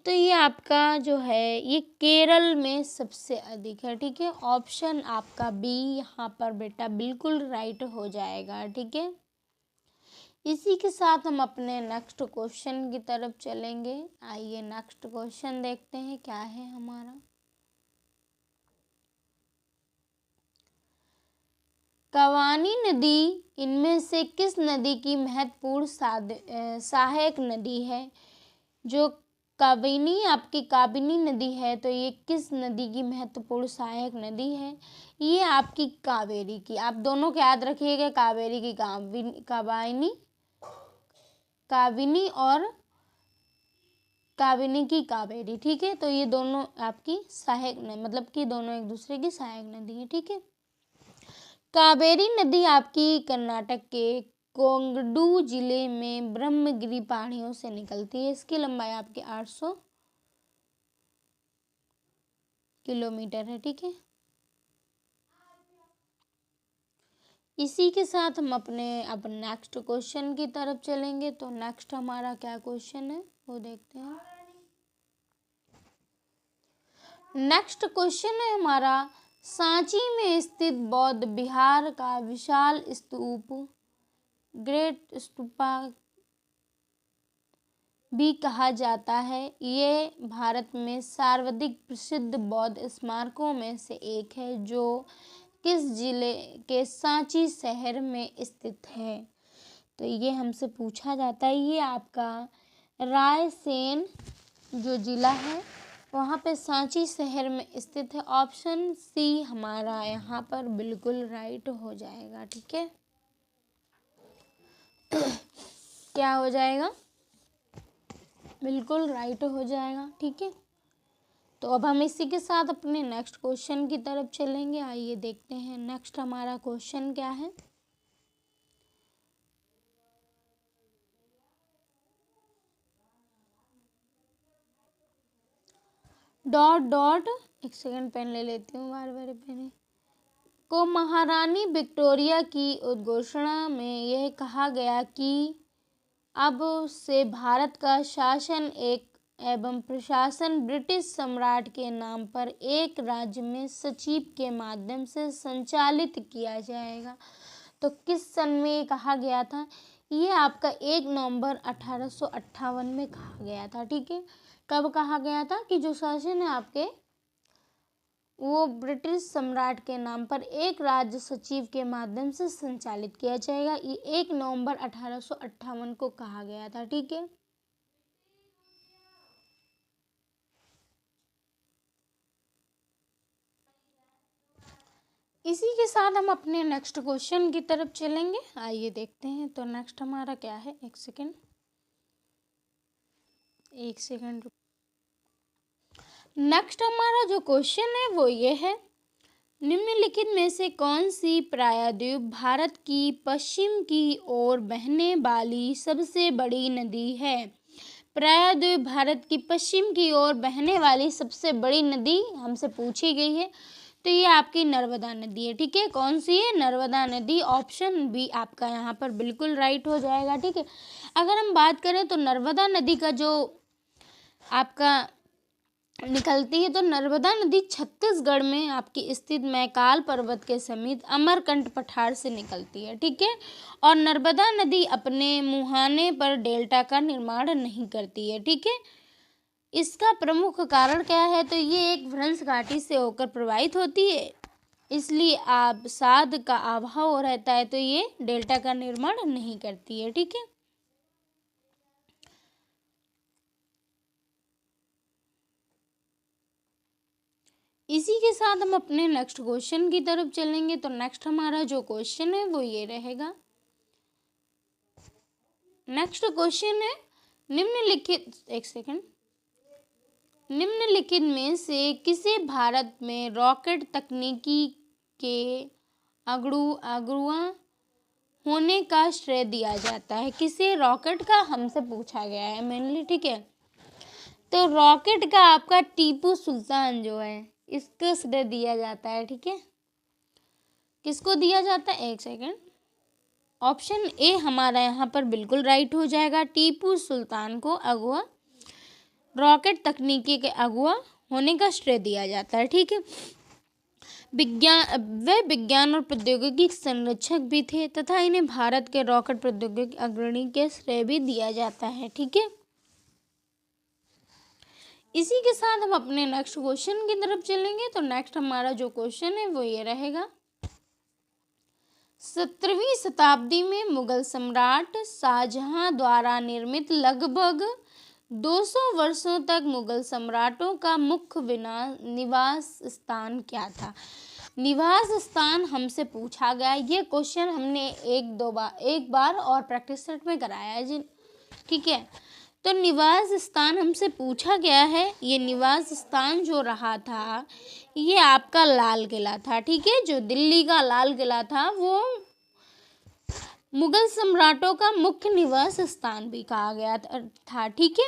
तो ये आपका जो है ये केरल में सबसे अधिक है, ठीक है। ऑप्शन आपका बी यहाँ पर बेटा बिल्कुल राइट हो जाएगा, ठीक है। इसी के साथ हम अपने नेक्स्ट क्वेश्चन की तरफ चलेंगे, आइए नेक्स्ट क्वेश्चन देखते हैं क्या है हमारा। कावानी नदी इनमें से किस नदी की महत्वपूर्ण सहायक नदी है? जो काबिनी नदी है तो ये किस नदी की महत्वपूर्ण सहायक नदी है? ये आपकी कावेरी की। आप दोनों को याद रखिएगा, कावेरी की काबिनी और काबिनी की कावेरी, ठीक है। तो ये दोनों आपकी सहायक मतलब कि दोनों एक दूसरे की सहायक नदी है, ठीक है। कावेरी नदी आपकी कर्नाटक के कोंगडू जिले में ब्रह्मगिरी पहाड़ियों से निकलती है। इसकी लंबाई आपकी 800 किलोमीटर है, ठीक है। इसी के साथ हम अपने अब नेक्स्ट क्वेश्चन की तरफ चलेंगे। तो नेक्स्ट हमारा क्या क्वेश्चन है वो देखते हैं। नेक्स्ट क्वेश्चन है हमारा, सांची में स्थित बौद्ध विहार का विशाल स्तूप ग्रेट स्तूपा भी कहा जाता है। ये भारत में सर्वाधिक प्रसिद्ध बौद्ध स्मारकों में से एक है, जो किस जिले के सांची शहर में स्थित है। तो ये हमसे पूछा जाता है। ये आपका रायसेन जो जिला है वहाँ पे सांची शहर में स्थित है। ऑप्शन सी हमारा यहाँ पर बिल्कुल राइट हो जाएगा, ठीक है। क्या हो जाएगा? बिल्कुल राइट हो जाएगा, ठीक है। तो अब हम इसी के साथ अपने नेक्स्ट क्वेश्चन की तरफ चलेंगे। आइए देखते हैं नेक्स्ट हमारा क्वेश्चन क्या है। डॉट डॉट, एक सेकंड पेन ले लेती हूँ, बार बार पेन को महारानी विक्टोरिया की उद्घोषणा में यह कहा गया कि अब से भारत का शासन एक एवं प्रशासन ब्रिटिश सम्राट के नाम पर एक राज्य में सचिव के माध्यम से संचालित किया जाएगा। तो किस सन में ये कहा गया था? ये आपका 1 नवंबर 1858 में कहा गया था, ठीक है। कब कहा गया था कि जो शासन है आपके वो ब्रिटिश सम्राट के नाम पर एक राज्य सचिव के माध्यम से संचालित किया जाएगा। ये 1 नवंबर 1858 को कहा गया था, ठीक है। इसी के साथ हम अपने नेक्स्ट क्वेश्चन की तरफ चलेंगे। आइए देखते हैं। तो नेक्स्ट हमारा क्या है, एक सेकंड नेक्स्ट हमारा जो क्वेश्चन है वो ये है, निम्नलिखित में से कौन सी प्रायद्वीप भारत की पश्चिम की ओर बहने वाली सबसे बड़ी नदी है? प्रायद्वीप भारत की पश्चिम की ओर बहने वाली सबसे बड़ी नदी हमसे पूछी गई है। तो ये आपकी नर्मदा नदी है, ठीक है। कौन सी है? नर्मदा नदी। ऑप्शन बी आपका यहाँ पर बिल्कुल राइट हो जाएगा, ठीक है। अगर हम बात करें तो नर्मदा नदी का जो आपका निकलती है, तो नर्मदा नदी छत्तीसगढ़ में आपकी स्थित मैकाल पर्वत के समीप अमरकंट पठार से निकलती है, ठीक है। और नर्मदा नदी अपने मुहाने पर डेल्टा का निर्माण नहीं करती है, ठीक है। इसका प्रमुख कारण क्या है? तो ये एक भ्रंश घाटी से होकर प्रवाहित होती है, इसलिए अवसाद का अभाव रहता है, तो ये डेल्टा का निर्माण नहीं करती है, ठीक है। इसी के साथ हम अपने नेक्स्ट क्वेश्चन की तरफ चलेंगे। तो नेक्स्ट हमारा जो क्वेश्चन है वो ये रहेगा। नेक्स्ट क्वेश्चन है, निम्नलिखित में से किसे भारत में रॉकेट तकनीकी के अगुआ होने का श्रेय दिया जाता है? किसे रॉकेट का हमसे पूछा गया है मेनली, ठीक है। तो रॉकेट का आपका टीपू सुल्तान जो है इसको श्रेय दिया जाता है, ठीक है। किसको दिया जाता है? एक सेकंड। ऑप्शन ए हमारा यहाँ पर बिल्कुल राइट हो जाएगा। टीपू सुल्तान को अगुआ रॉकेट तकनीकी के अगुआ होने का श्रेय दिया जाता है, ठीक है। विज्ञान और प्रौद्योगिकी संरक्षक भी थे तथा इन्हें भारत के रॉकेट प्रौद्योगिकी अग्रणी के श्रेय भी दिया जाता है, ठीक है। इसी के साथ हम अपने नेक्स्ट क्वेश्चन की तरफ चलेंगे। तो नेक्स्ट हमारा जो क्वेश्चन है वो ये रहेगा, 17वीं शताब्दी में मुगल सम्राट शाहजहां द्वारा निर्मित लगभग 200 वर्षों तक मुगल सम्राटों का मुख्य निवास स्थान क्या था? निवास स्थान हमसे पूछा गया। ये क्वेश्चन हमने एक बार और प्रैक्टिस सेट में कराया है जी, ठीक है। तो निवास स्थान हमसे पूछा गया है, ये निवास स्थान जो रहा था ये आपका लाल किला था, ठीक है। जो दिल्ली का लाल किला था वो मुगल सम्राटों का मुख्य निवास स्थान भी कहा गया था, ठीक है।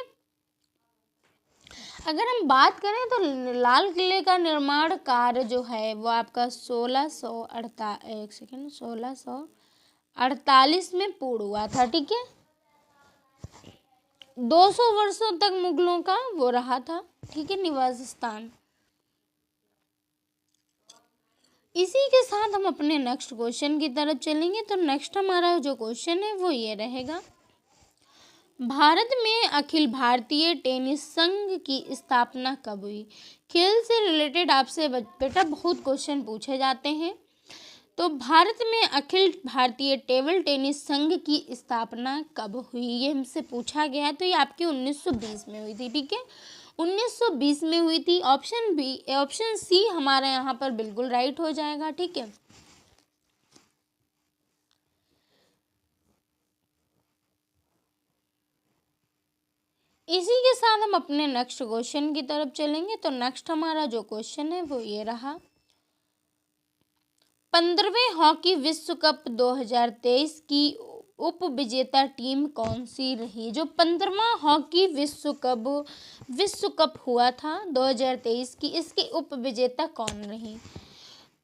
अगर हम बात करें तो लाल किले का निर्माण कार्य जो है वो आपका 1648 में पूर्ण हुआ था, ठीक है। 200 वर्षों तक मुगलों का वो रहा था, ठीक है, निवास स्थान। इसी के साथ हम अपने नेक्स्ट क्वेश्चन की तरफ चलेंगे। तो नेक्स्ट हमारा जो क्वेश्चन है वो ये रहेगा, भारत में अखिल भारतीय टेनिस संघ की स्थापना कब हुई। खेल से रिलेटेड आपसे बेटा बहुत क्वेश्चन पूछे जाते हैं। तो भारत में अखिल भारतीय टेबल टेनिस संघ की स्थापना कब हुई, ये हमसे पूछा गया है। तो ये आपकी 1920 में हुई थी, ठीक है, 1920 में हुई थी। ऑप्शन सी हमारा यहाँ पर बिल्कुल राइट हो जाएगा, ठीक है। इसी के साथ हम अपने नेक्स्ट क्वेश्चन की तरफ चलेंगे। तो नेक्स्ट हमारा जो क्वेश्चन है वो ये रहा, 15वें हॉकी विश्व कप 2023 की उप विजेता टीम कौन सी रही। जो 15वां हॉकी विश्व कप हुआ था 2023 की, इसकी उप विजेता कौन रही।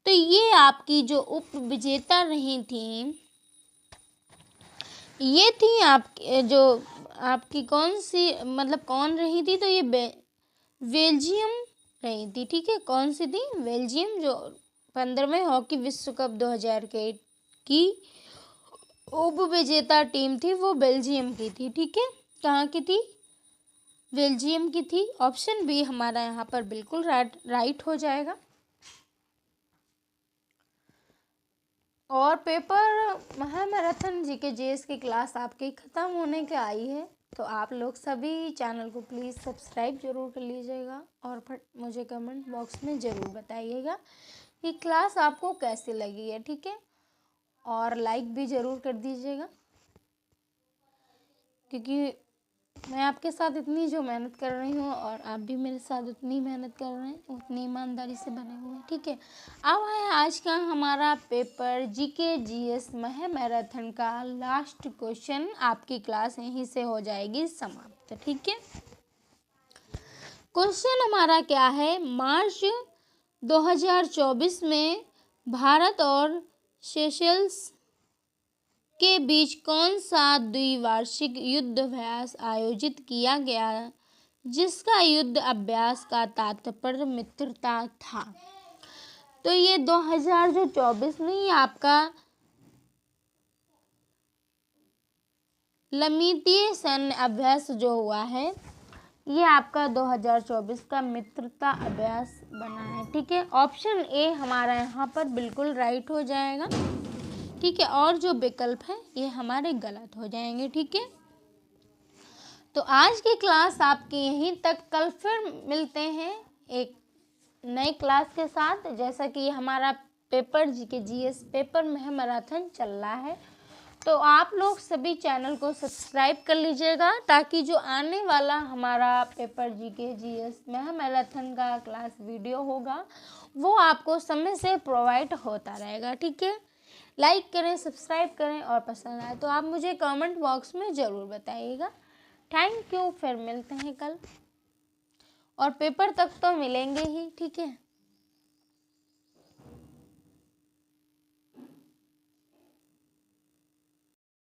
तो ये आपकी जो उप विजेता रही थी ये थी आपकी कौन सी, मतलब कौन रही थी। तो ये बेल्जियम रही थी, ठीक है। कौन सी थी, बेल्जियम। जो 15वें हॉकी विश्व कप 2000 की उप विजेता टीम थी वो बेल्जियम की थी, ठीक है। कहाँ की थी, बेल्जियम की थी। ऑप्शन बी हमारा यहाँ पर बिल्कुल राइट हो जाएगा। और पेपर महामैराथन जीके जीएस की क्लास आपकी ख़त्म होने के आई है। तो आप लोग सभी चैनल को प्लीज़ सब्सक्राइब जरूर कर लीजिएगा और फिर मुझे कमेंट बॉक्स में ज़रूर बताइएगा कि क्लास आपको कैसी लगी है, ठीक है। और लाइक भी ज़रूर कर दीजिएगा, क्योंकि मैं आपके साथ इतनी जो मेहनत कर रही हूँ और आप भी मेरे साथ उतनी मेहनत कर रहे हैं, उतनी ईमानदारी से बने हुए हैं, ठीक है। अब है आज का हमारा पेपर जीके जीएस महामैराथन का लास्ट क्वेश्चन। आपकी क्लास यहीं से हो जाएगी समाप्त, ठीक है। क्वेश्चन हमारा क्या है, मार्च 2024 में भारत और सेशेल्स के बीच कौन सा द्विवार्षिक युद्ध अभ्यास आयोजित किया गया जिसका युद्ध अभ्यास का तात्पर्य मित्रता था। तो ये 2024 में ही आपका लमितीय सैन्य अभ्यास जो हुआ है ये आपका 2024 का मित्रता अभ्यास बना है, ठीक है। ऑप्शन ए हमारा यहाँ पर बिल्कुल राइट हो जाएगा, ठीक है। और जो विकल्प है ये हमारे गलत हो जाएंगे, ठीक है। तो आज की क्लास आपकी यहीं तक, कल फिर मिलते हैं एक नई क्लास के साथ। जैसा कि हमारा पेपर जीके जीएस पेपर महामैराथन चल रहा है, तो आप लोग सभी चैनल को सब्सक्राइब कर लीजिएगा ताकि जो आने वाला हमारा पेपर जीके जीएस महामैराथन का क्लास वीडियो होगा वो आपको समय से प्रोवाइड होता रहेगा, ठीक है। लाइक करें, सब्सक्राइब करें और पसंद आए तो आप मुझे कमेंट बॉक्स में ज़रूर बताइएगा। थैंक यू, फिर मिलते हैं कल और पेपर तक तो मिलेंगे ही, ठीक है।